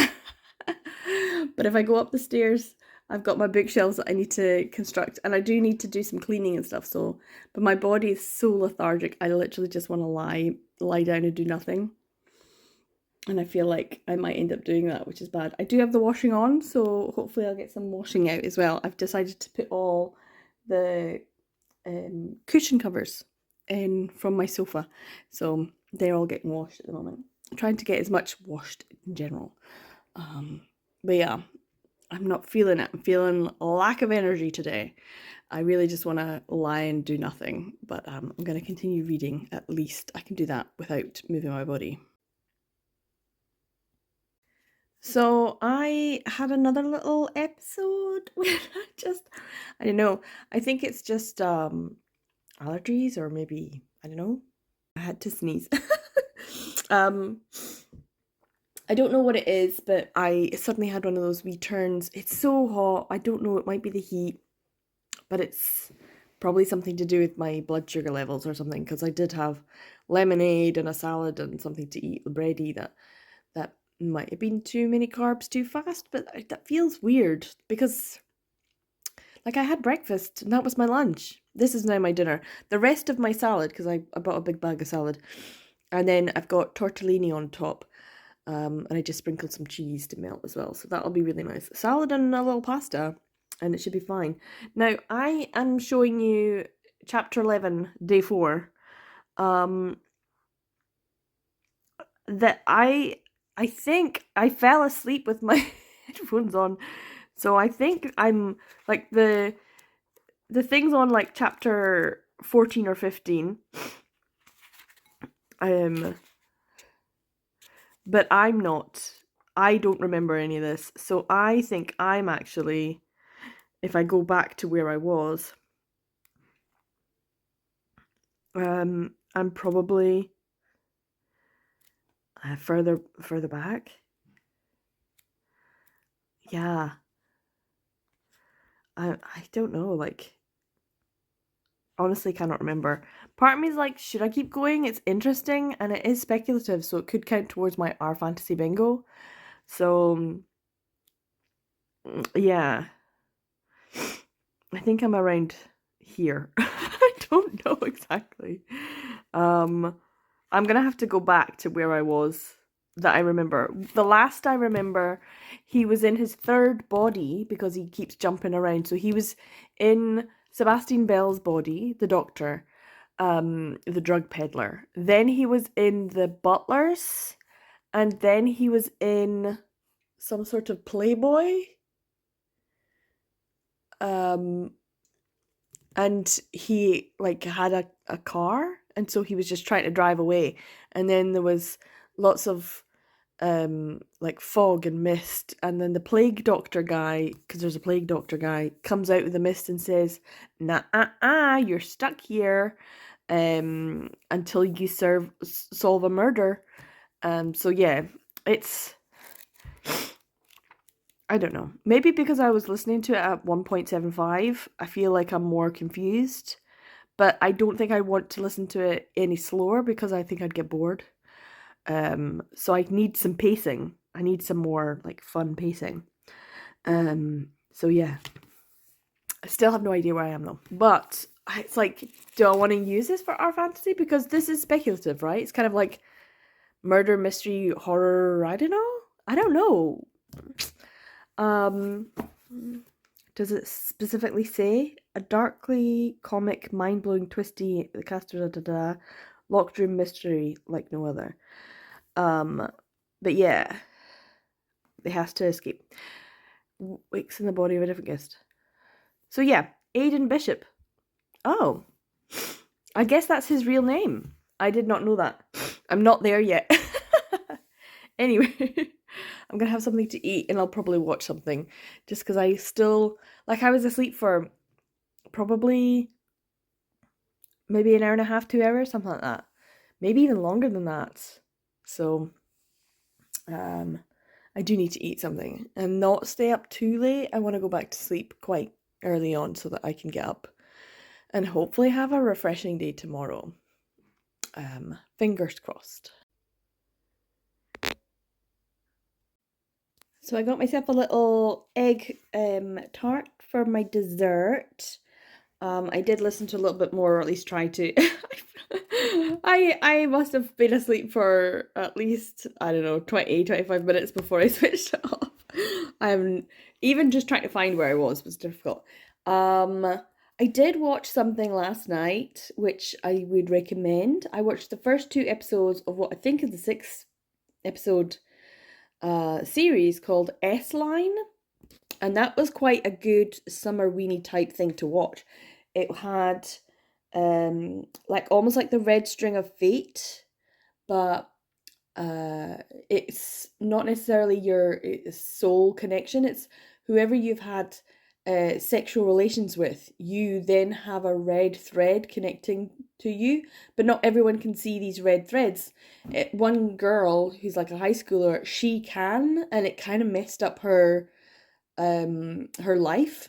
But if I go up the stairs, I've got my bookshelves that I need to construct, and I do need to do some cleaning and stuff. So, but my body is so lethargic. I literally just want to lie down and do nothing. And I feel like I might end up doing that, which is bad. I do have the washing on, so hopefully I'll get some washing out as well. I've decided to put all the cushion covers in from my sofa, so they're all getting washed at the moment. I'm trying to get as much washed in general. But yeah, I'm not feeling it. I'm feeling a lack of energy today. I really just want to lie and do nothing, but I'm going to continue reading. At least I can do that without moving my body. So I had another little episode where I don't know, I think it's just allergies, or maybe, I don't know, I had to sneeze. um I don't know what it is, but I suddenly had one of those wee turns. It's so hot. I don't know, it might be the heat, but it's probably something to do with my blood sugar levels or something, because I did have lemonade and a salad and something to eat, bready, that might have been too many carbs too fast, but that feels weird because, like, I had breakfast and that was my lunch. This is now my dinner. The rest of my salad, because I bought a big bag of salad, and then I've got tortellini on top, and I just sprinkled some cheese to melt as well, so that'll be really nice. Salad and a little pasta, and it should be fine. Now, I am showing you chapter 11, day 4, that I think I fell asleep with my headphones on. So I think I'm like the things on like chapter 14 or 15. But I'm not. I don't remember any of this. So I think I'm actually, if I go back to where I was, I'm probably further back. Yeah. I don't know, like, honestly cannot remember. Part of me is like, should I keep going? It's interesting, and it is speculative, so it could count towards my R fantasy bingo. So yeah, I think I'm around here. I don't know exactly. I'm gonna have to go back to where I was, that I remember. The last I remember, he was in his third body because he keeps jumping around. So he was in Sebastian Bell's body, the doctor, the drug peddler. Then he was in the butlers, and then he was in some sort of Playboy. And he like had a car, and so he was just trying to drive away, and then there was lots of like fog and mist, and then the plague doctor guy, because there's a plague doctor guy, comes out of the mist and says, nah, you're stuck here until you solve a murder. So yeah, it's, I don't know. Maybe because I was listening to it at 1.75, I feel like I'm more confused. But I don't think I want to listen to it any slower because I think I'd get bored. So I need some pacing. I need some more like fun pacing. So yeah. I still have no idea where I am though. But it's like, do I want to use this for our fantasy? Because this is speculative, right? It's kind of like murder, mystery, horror. I don't know. Does it specifically say? A darkly comic, mind-blowing, twisty, the cast locked room mystery like no other. But yeah, they has to escape. Wakes in the body of a different guest. So yeah, Aidan Bishop. Oh, I guess that's his real name. I did not know that. I'm not there yet. Anyway, I'm gonna have something to eat and I'll probably watch something. Just because I still, like, I was asleep for probably maybe an hour and a half, 2 hours, something like that. Maybe even longer than that. So, I do need to eat something and not stay up too late. I want to go back to sleep quite early on so that I can get up and hopefully have a refreshing day tomorrow. Fingers crossed. So I got myself a little egg tart for my dessert. I did listen to a little bit more, or at least try to. I must have been asleep for at least, I don't know, 20-25 minutes before I switched it off. I'm even just trying to find where I was difficult. I did watch something last night, which I would recommend. I watched the first 2 episodes of what I think is the 6th episode series called S-Line. And that was quite a good summer weenie type thing to watch. It had like almost like the Red String of Fate, but it's not necessarily your soul connection. It's whoever you've had sexual relations with, you then have a red thread connecting to you, but not everyone can see these red threads. One girl who's like a high schooler, she can, and it kind of messed up her life.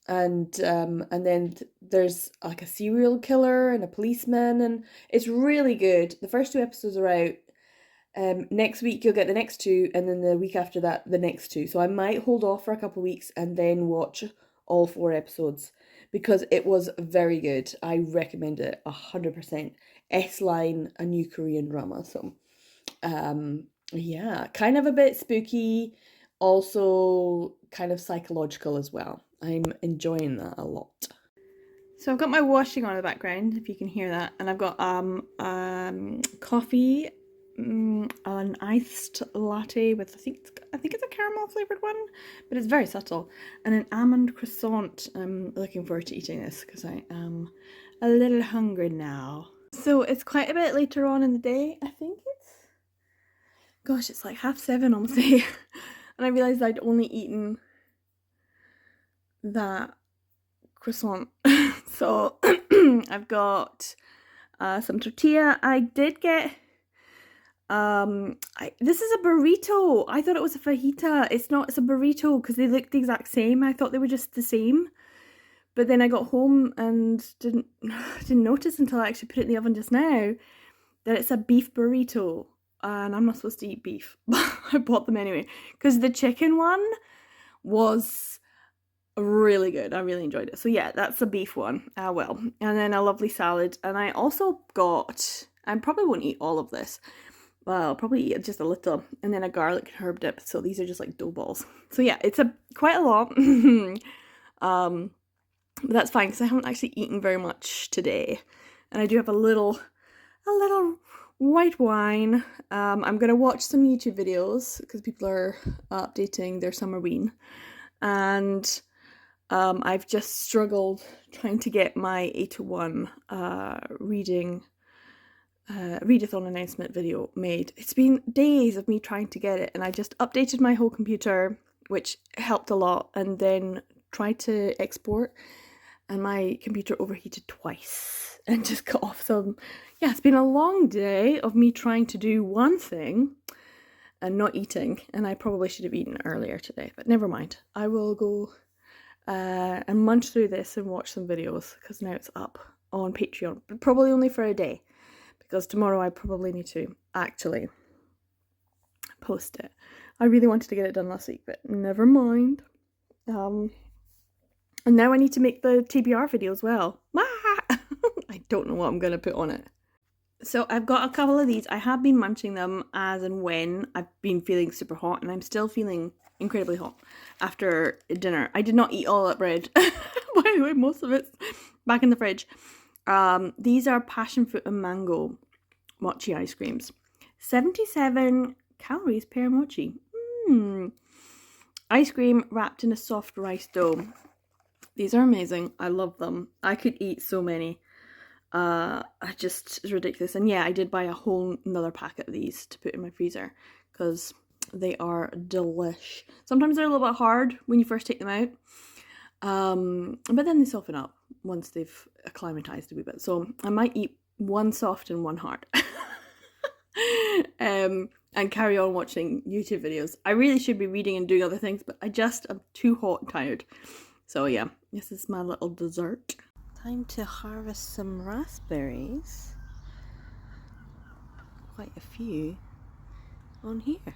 And then there's like a serial killer and a policeman, and it's really good. The first 2 episodes are out. Next week you'll get the next 2, and then the week after that the next 2. So I might hold off for a couple of weeks and then watch all 4 episodes because it was very good. I recommend it 100%. S-Line, a new Korean drama. So yeah, kind of a bit spooky, also kind of psychological as well. I'm enjoying that a lot. So I've got my washing on in the background, if you can hear that, and I've got coffee, an iced latte with I think it's a caramel flavored one, but it's very subtle, and an almond croissant. I'm looking forward to eating this because I am a little hungry now. So it's quite a bit later on in the day. I think it's like 7:30 almost 8, and I realised I'd only eaten that croissant. So I've got some tortilla. I did get this is a burrito. I thought it was a fajita. It's not. It's a burrito because they look the exact same. I thought they were just the same, but then I got home and didn't notice until I actually put it in the oven just now that it's a beef burrito, and I'm not supposed to eat beef, but I bought them anyway because the chicken one was really good. I really enjoyed it. So yeah, that's a beef one. Well, and then a lovely salad, and I also got. I probably won't eat all of this. Well, I'll probably eat just a little, and then a garlic and herb dip. So these are just like dough balls. So yeah, it's quite a lot. But that's fine because I haven't actually eaten very much today, and I do have a little white wine. I'm gonna watch some YouTube videos because people are updating their summer ween, and I've just struggled trying to get my 8:1 readathon announcement video made. It's been days of me trying to get it, and I just updated my whole computer, which helped a lot, and then tried to export, and my computer overheated twice and just cut off. So yeah, it's been a long day of me trying to do one thing and not eating, and I probably should have eaten earlier today, but never mind. I will go and munch through this and watch some videos because now it's up on Patreon, but probably only for a day. Because tomorrow I probably need to actually post it. I really wanted to get it done last week, but never mind. And now I need to make the TBR video as well. I don't know what I'm going to put on it. So I've got a couple of these. I have been munching them as and when I've been feeling super hot, and I'm still feeling incredibly hot after dinner. I did not eat all that bread. By the way, most of it's back in the fridge. These are passion fruit and mango mochi ice creams. 77 calories per mochi. Ice cream wrapped in a soft rice dough. These are amazing. I love them. I could eat so many. Just it's ridiculous. And yeah, I did buy a whole another packet of these to put in my freezer because they are delish. Sometimes they're a little bit hard when you first take them out. But then they soften up once they've acclimatized a wee bit. So I might eat one soft and one hard. And carry on watching YouTube videos. I really should be reading and doing other things, but I just am too hot and tired. So yeah, this is my little dessert. Time to harvest some raspberries. Quite a few on here.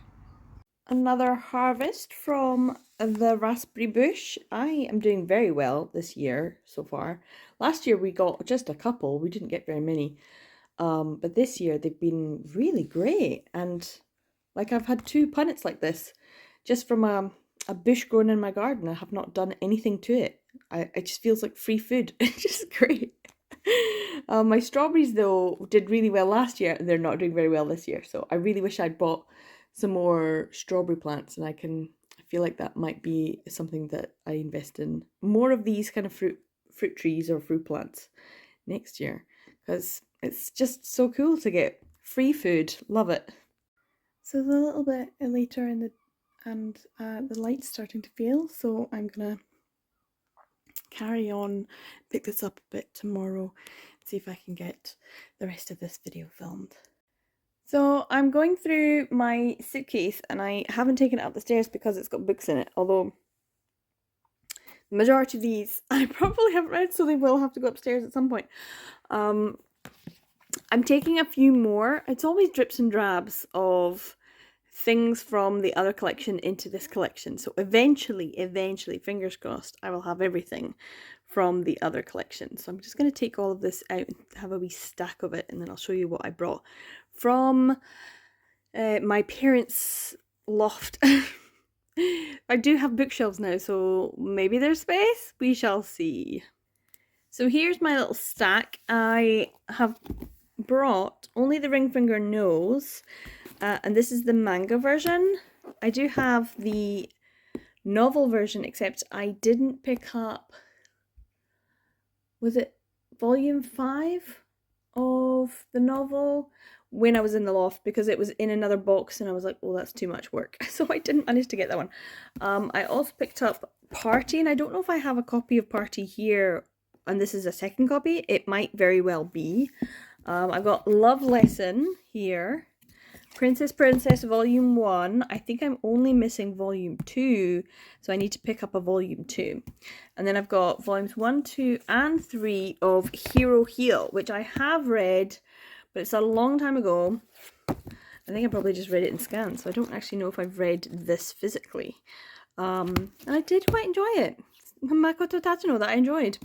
Another harvest from the raspberry bush. I am doing very well this year so far. Last year we got just a couple. We didn't get very many. But this year they've been really great. And like I've had 2 punnets like this just from a bush grown in my garden. I have not done anything to it. It just feels like free food. It's just great. My strawberries though did really well last year and they're not doing very well this year. So I really wish I'd bought some more strawberry plants, and I feel like that might be something that I invest in more of these kind of fruit trees or fruit plants next year, because it's just so cool to get free food. Love it. So it's a little bit later in the light's starting to fail, so I'm gonna carry on, pick this up a bit tomorrow, see if I can get the rest of this video filmed. So I'm going through my suitcase and I haven't taken it up the stairs because it's got books in it, although the majority of these I probably haven't read, so they will have to go upstairs at some point. I'm taking a few more. It's always drips and drabs of things from the other collection into this collection. So eventually, fingers crossed, I will have everything from the other collection. So I'm just going to take all of this out and have a wee stack of it, and then I'll show you what I brought from my parents' loft. I do have bookshelves now, so maybe there's space. We shall see. So here's my little stack. I have brought only the ring finger nose, and this is the manga version. I do have the novel version, except I didn't pick up, was it volume 5 of the novel when I was in the loft, because it was in another box and I was like, oh, that's too much work. So I didn't manage to get that one. I also picked up Party, and I don't know if I have a copy of Party here, and this is a second copy. It might very well be. I've got Love Lesson here. Princess Volume 1. I think I'm only missing Volume 2, so I need to pick up a Volume 2. And then I've got Volumes 1, 2, and 3 of Hero Heal, which I have read, but it's a long time ago. I think I probably just read it in scans, so I don't actually know if I've read this physically. And I did quite enjoy it. Makoto Tatano that I enjoyed.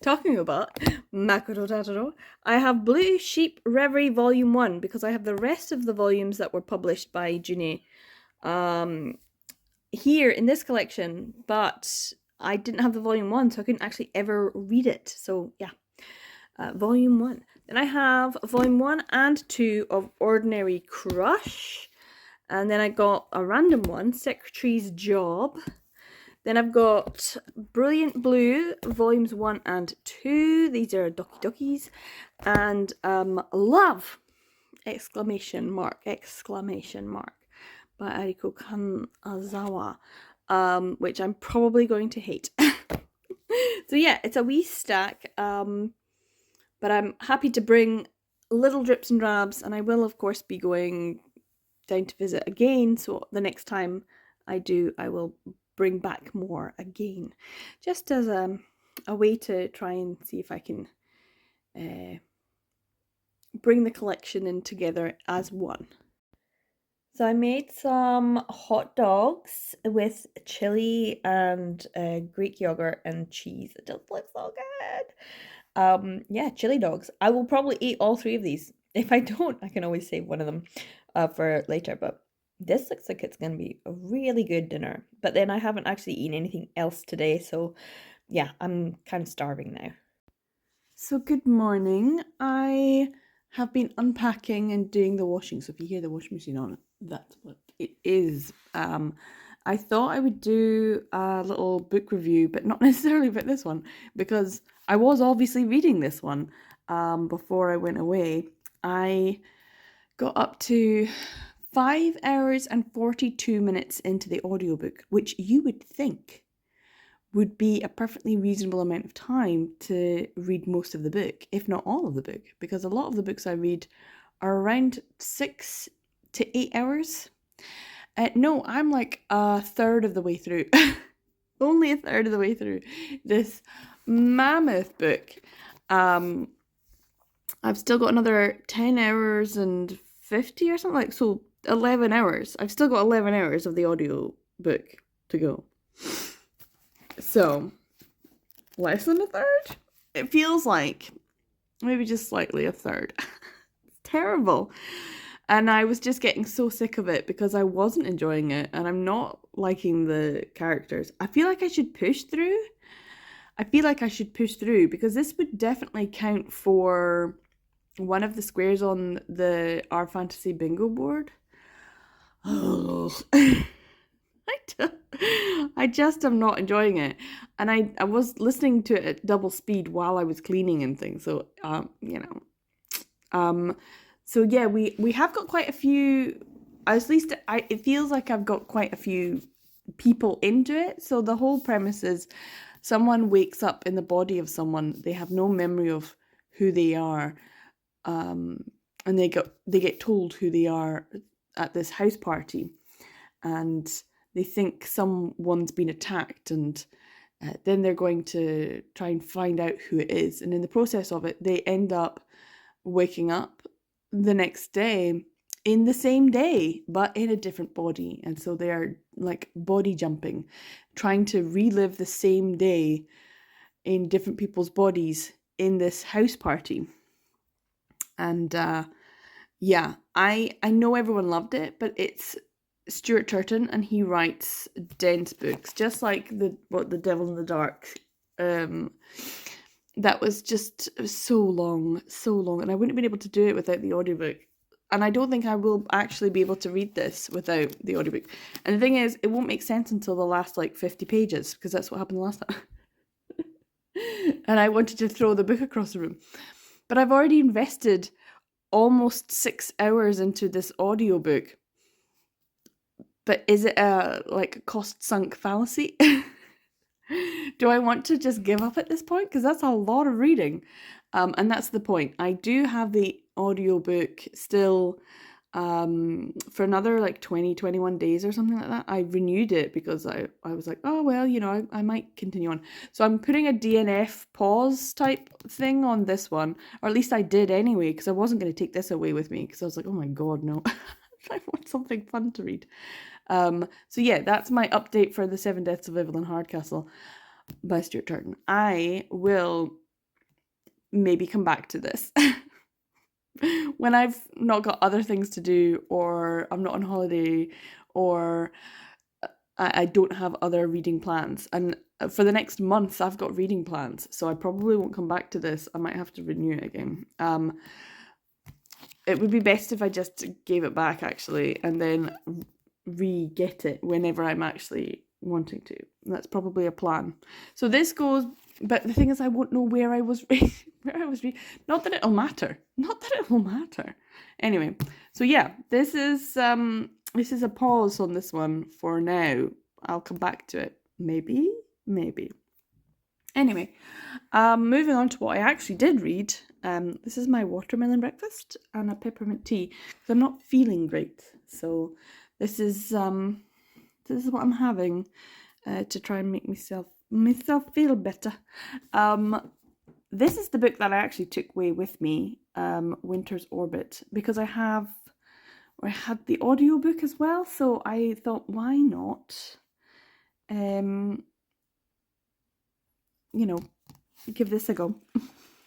Talking about Makoto Tataro, I have Blue Sheep Reverie Volume 1 because I have the rest of the volumes that were published by June here in this collection, but I didn't have the Volume 1, so I couldn't actually ever read it. So yeah, Volume 1. Then I have Volume 1 and 2 of Ordinary Crush, and then I got a random one, Secretary's Job. Then I've got Brilliant Blue, Volumes 1 and 2. These are Doki Dokis. And Love! Exclamation mark. By Ariko Kanazawa. Which I'm probably going to hate. So yeah, it's a wee stack. But I'm happy to bring little drips and drabs. And I will, of course, be going down to visit again. So the next time I do, I will bring back more again, just as a way to try and see if I can bring the collection in together as one. So I made some hot dogs with chili and Greek yogurt and cheese. It just looks so good. Yeah, chili dogs. I will probably eat all 3 of these. If I don't, I can always save one of them for later, but this looks like it's going to be a really good dinner. But then I haven't actually eaten anything else today, so yeah, I'm kind of starving now. So good morning. I have been unpacking and doing the washing. So if you hear the washing machine on, that's what it is. I thought I would do a little book review, but not necessarily about this one, because I was obviously reading this one before I went away. I got up to 5 hours and 42 minutes into the audiobook, which you would think would be a perfectly reasonable amount of time to read most of the book, if not all of the book, because a lot of the books I read are around 6 to 8 hours. No, I'm like a third of the way through. Only a third of the way through this mammoth book. I've still got another 10 hours and 50 or something like so 11 hours. I've still got 11 hours of the audio book to go. So, less than a third? It feels like maybe just slightly a third. It's terrible. And I was just getting so sick of it because I wasn't enjoying it and I'm not liking the characters. I feel like I should push through. Because this would definitely count for one of the squares on the Our Fantasy bingo board. Oh. I just am not enjoying it. And I was listening to it at double speed while I was cleaning and things. So, so yeah, we have got quite a few, at least it feels like I've got quite a few people into it. So the whole premise is someone wakes up in the body of someone, they have no memory of who they are, and they get told who they are at this house party, and they think someone's been attacked, and then they're going to try and find out who it is, and in the process of it they end up waking up the next day in the same day but in a different body, and so they are like body jumping, trying to relive the same day in different people's bodies in this house party. And yeah, I know everyone loved it, but it's Stuart Turton and he writes dense books, just like the Devil in the Dark. That was just so long, and I wouldn't have been able to do it without the audiobook. And I don't think I will actually be able to read this without the audiobook. And the thing is, it won't make sense until the last like 50 pages, because that's what happened the last time. And I wanted to throw the book across the room. But I've already invested almost 6 hours into this audiobook. But is it a like cost sunk fallacy? Do I want to just give up at this point? Because that's a lot of reading. And that's the point. I do have the audiobook still for another like 21 days or something like that. I renewed it because I was like, oh, well, I might continue on. So I'm putting a DNF pause type thing on this one, or at least I did anyway, because I wasn't going to take this away with me, because I was like, oh my God, no. I want something fun to read. So yeah, that's my update for The Seven Deaths of Evelyn Hardcastle by Stuart Turton. I will maybe come back to this when I've not got other things to do, or I'm not on holiday, or I don't have other reading plans. And for the next month, I've got reading plans, so I probably won't come back to this. I might have to renew it again. It would be best if I just gave it back, actually, and then re-get it whenever I'm actually wanting to. That's probably a plan. So this goes, but the thing is, I won't know where I was reading. Not that it'll matter. Anyway, so yeah, this is a pause on this one for now. I'll come back to it. Maybe. Anyway, moving on to what I actually did read. This is my watermelon breakfast and a peppermint tea, because I'm not feeling great. So this is what I'm having to try and make myself feel better. This is the book that I actually took away with me, Winter's Orbit, because I had the audiobook as well, so I thought, why not give this a go.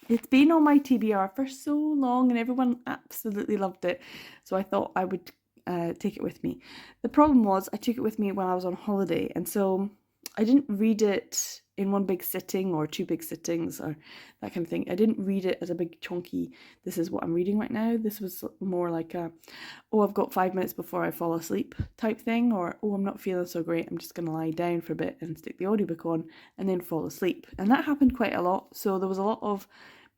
It's been on my TBR for so long and everyone absolutely loved it, so I thought I would take it with me. The problem was I took it with me when I was on holiday, and so I didn't read it in one big sitting or two big sittings or that kind of thing. I didn't read it as a big chunky, this is what I'm reading right now. This was more like a, oh, I've got 5 minutes before I fall asleep type thing, or oh, I'm not feeling so great, I'm just going to lie down for a bit and stick the audiobook on and then fall asleep. And that happened quite a lot. So there was a lot of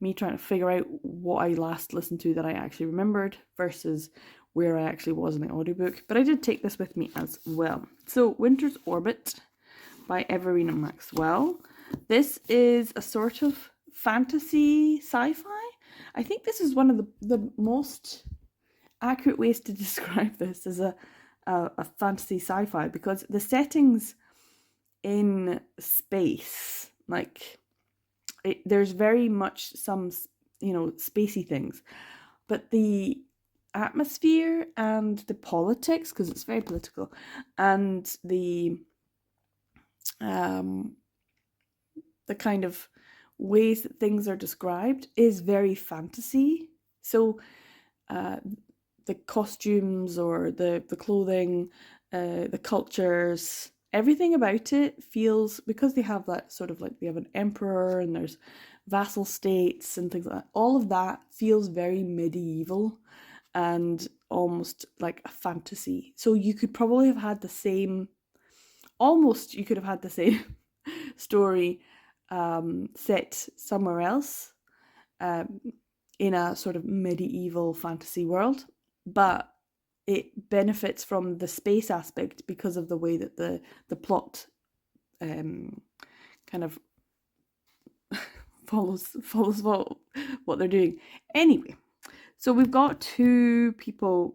me trying to figure out what I last listened to that I actually remembered versus where I actually was in the audiobook. But I did take this with me as well. So Winter's Orbit by Everina Maxwell. This is a sort of fantasy sci-fi. I think this is one of the most accurate ways to describe this as a fantasy sci-fi, because the settings in space, like there's very much some, spacey things, but the atmosphere and the politics, because it's very political, and the kind of ways that things are described is very fantasy. So the costumes or the clothing, the cultures, everything about it feels, because they have that sort of like, they have an emperor and there's vassal states and things like that, all of that feels very medieval and almost like a fantasy. So you could probably have had the same, you could have had the same story set somewhere else in a sort of medieval fantasy world, but it benefits from the space aspect because of the way that the plot kind of follows what they're doing. Anyway, so we've got two people.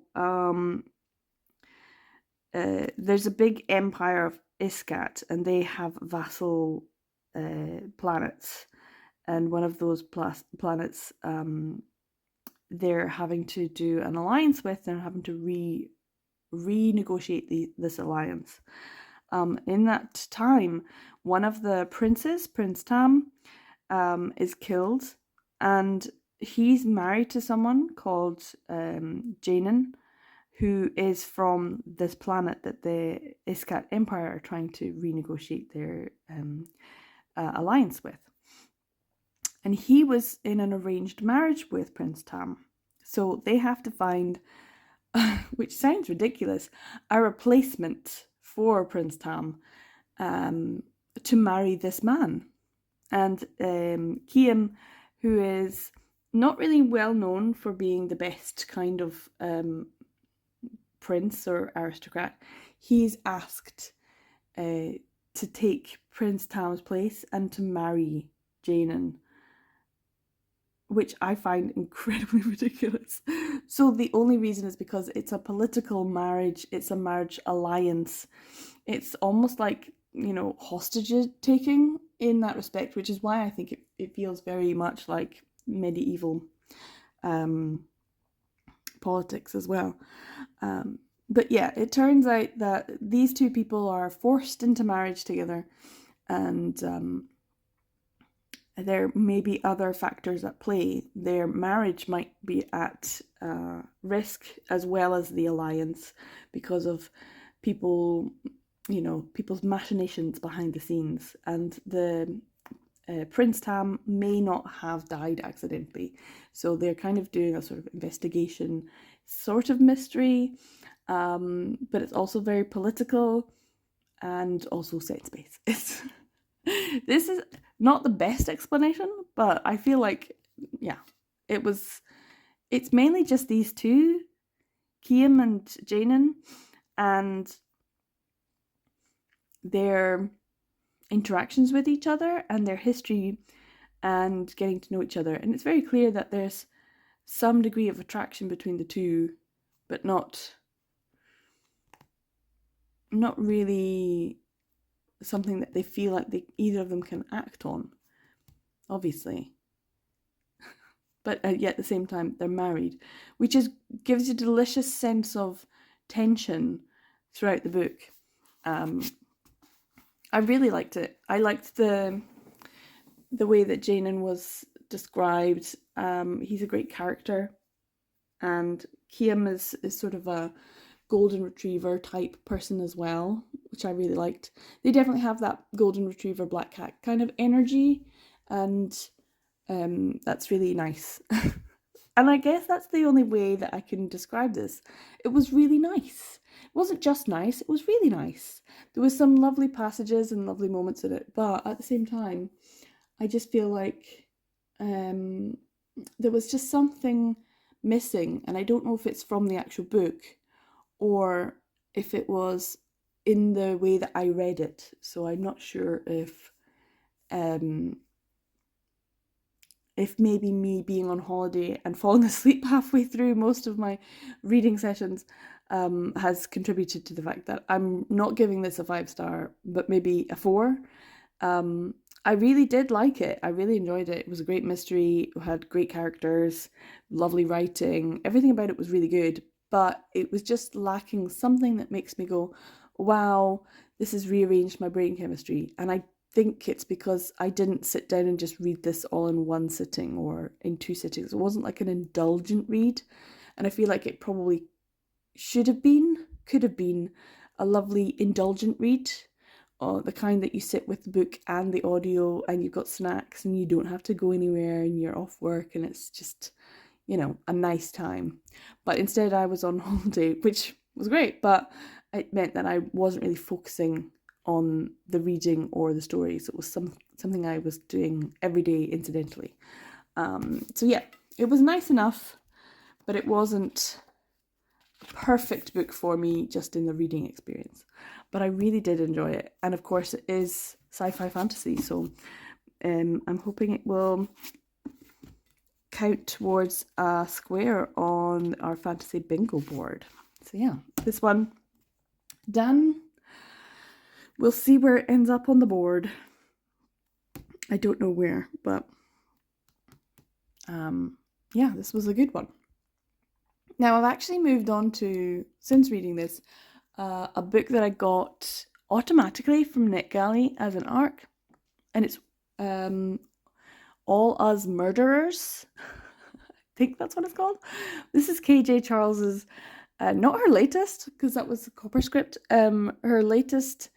There's a big empire of Iskat, and they have vassal planets, and one of those planets they're having to do an alliance with, and having to renegotiate this alliance. In that time, one of the princes, Prince Tam, is killed, and he's married to someone called Janan, who is from this planet that the Iskat Empire are trying to renegotiate their alliance with. And he was in an arranged marriage with Prince Tam. So they have to find, which sounds ridiculous, a replacement for Prince Tam to marry this man. And Kiam, who is not really well known for being the best kind of prince or aristocrat, he's asked to take Prince Tam's place and to marry Janan, which I find incredibly ridiculous. So the only reason is because it's a political marriage, it's a marriage alliance. It's almost like, hostage taking in that respect, which is why I think it feels very much like medieval politics as well. But yeah, it turns out that these two people are forced into marriage together, and there may be other factors at play. Their marriage might be at risk, as well as the alliance, because of people's machinations behind the scenes. And the Prince Tam may not have died accidentally. So they're kind of doing a sort of investigation, sort of mystery, but it's also very political and also set space. This is not the best explanation, but I feel like, yeah, it's mainly just these two, Kiam and Janan, and their interactions with each other and their history and getting to know each other. And it's very clear that there's some degree of attraction between the two, but not really something that they feel like either of them can act on, obviously. But yet at the same time, they're married, which gives you a delicious sense of tension throughout the book. I really liked it. I liked the way that Janan was described. He's a great character, and Kiam is sort of a golden retriever type person as well, which I really liked. They definitely have that golden retriever black cat kind of energy, and that's really nice. And I guess that's the only way that I can describe this. It was really nice. It wasn't just nice, it was really nice. There was some lovely passages and lovely moments in it, but at the same time, I just feel like um, there was just something missing, and I don't know if it's from the actual book or if it was in the way that I read it. So I'm not sure um, if maybe me being on holiday and falling asleep halfway through most of my reading sessions has contributed to the fact that I'm not giving this a 5 star, but maybe a 4. Um, I really did like it. I really enjoyed it. It was a great mystery. It had great characters, lovely writing. Everything about it was really good, but it was just lacking something that makes me go, wow, this has rearranged my brain chemistry. And I think it's because I didn't sit down and just read this all in one sitting or in 2 sittings. It wasn't like an indulgent read. And I feel like it probably could have been a lovely indulgent read, or the kind that you sit with the book and the audio and you've got snacks and you don't have to go anywhere and you're off work and it's just, a nice time. But instead I was on holiday, which was great, but it meant that I wasn't really focusing on the reading or the stories. It was something I was doing every day incidentally. So yeah, it was nice enough, but it wasn't a perfect book for me just in the reading experience. But I really did enjoy it, and of course it is sci-fi fantasy, so I'm hoping it will count towards a square on our fantasy bingo board. So yeah, this one done. We'll see where it ends up on the board. I don't know where, but yeah, this was a good one. Now I've actually moved on to, since reading this, a book that I got automatically from NetGalley as an ARC, and it's All Us Murderers. I think that's what it's called. This is KJ Charles's, not her latest, because that was the Copper Script, her latest,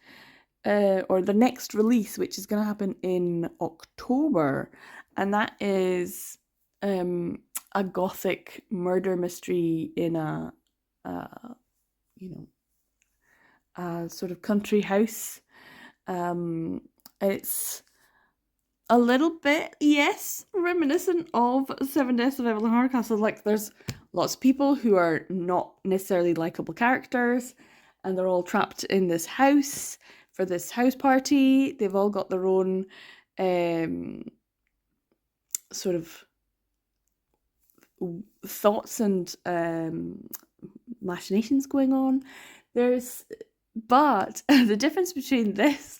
or the next release, which is going to happen in October, and that is a gothic murder mystery in a sort of country house. It's a little bit, yes, reminiscent of Seven Deaths of Evelyn Hardcastle. Like, there's lots of people who are not necessarily likable characters, and they're all trapped in this house for this house party. They've all got their own sort of thoughts and machinations going on. But the difference between this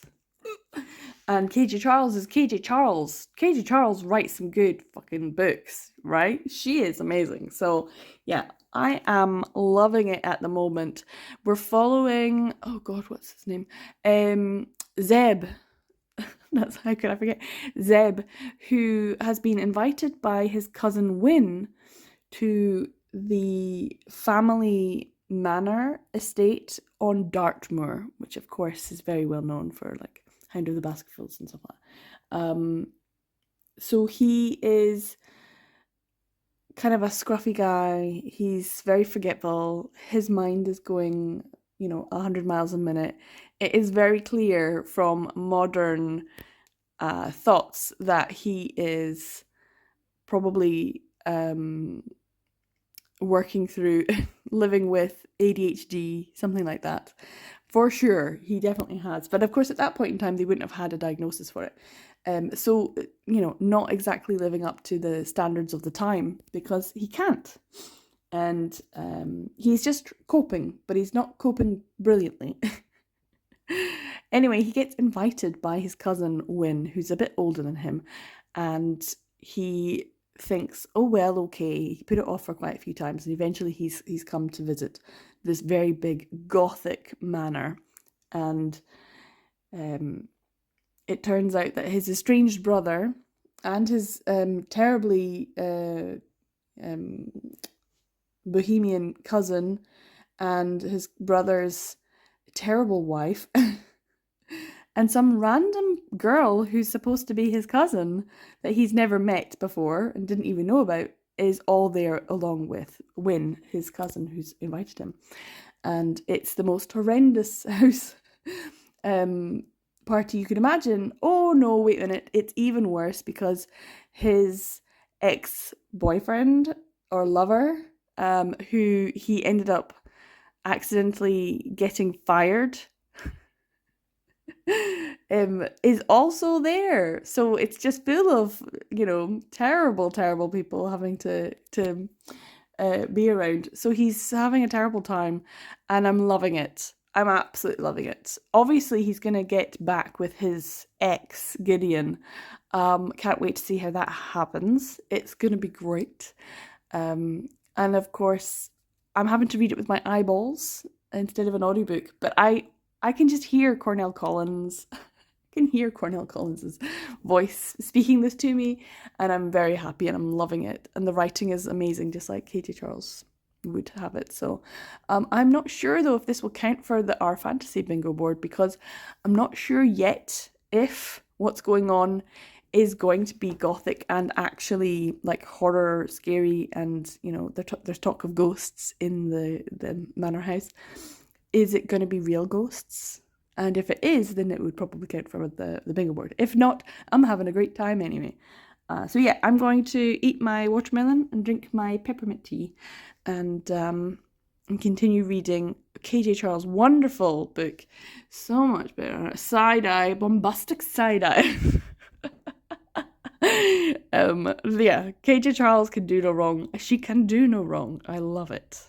and KJ Charles is KJ Charles. KJ Charles writes some good fucking books, right? She is amazing. So yeah, I am loving it at the moment. We're following, oh god, what's his name? Zeb. That's, how could I forget? Zeb, who has been invited by his cousin Win to the family manor estate on Dartmoor, which of course is very well known for like Hound of the Baskervilles and stuff like that. So he is kind of a scruffy guy. He's very forgetful. His mind is going, 100 miles a minute. It is very clear from modern thoughts that he is probably working through living with ADHD, something like that. For sure, he definitely has. But of course, at that point in time, they wouldn't have had a diagnosis for it. So, not exactly living up to the standards of the time, because he can't. And he's just coping, but he's not coping brilliantly. Anyway, he gets invited by his cousin Win, who's a bit older than him, and he thinks, oh well, okay. He put it off for quite a few times, and eventually he's come to visit this very big gothic manor, and it turns out that his estranged brother and his terribly bohemian cousin and his brother's terrible wife and some random girl who's supposed to be his cousin that he's never met before and didn't even know about is all there along with Win, his cousin who's invited him. And it's the most horrendous house um, party you could imagine. Oh no, wait a minute, it's even worse because his ex-boyfriend or lover, who he ended up accidentally getting fired, is also there. So it's just full of, terrible, terrible people having to be around. So he's having a terrible time, and I'm loving it. I'm absolutely loving it. Obviously, he's gonna get back with his ex Gideon. Can't wait to see how that happens. It's gonna be great. And of course, I'm having to read it with my eyeballs instead of an audiobook. But I can just hear Cornell Collins. I can hear Cornell Collins's voice speaking this to me, and I'm very happy and I'm loving it. And the writing is amazing, just like Katie Charles would have it. So I'm not sure though if this will count for our fantasy bingo board, because I'm not sure yet if what's going on is going to be gothic and actually like horror, scary, and there's talk of ghosts in the manor house. Is it going to be real ghosts? And if it is, then it would probably count for the bingo board. If not, I'm having a great time anyway. So yeah, I'm going to eat my watermelon and drink my peppermint tea, and continue reading KJ Charles' wonderful book. So much better. Side-eye, bombastic side-eye. Yeah, KJ Charles can do no wrong. She can do no wrong. I love it.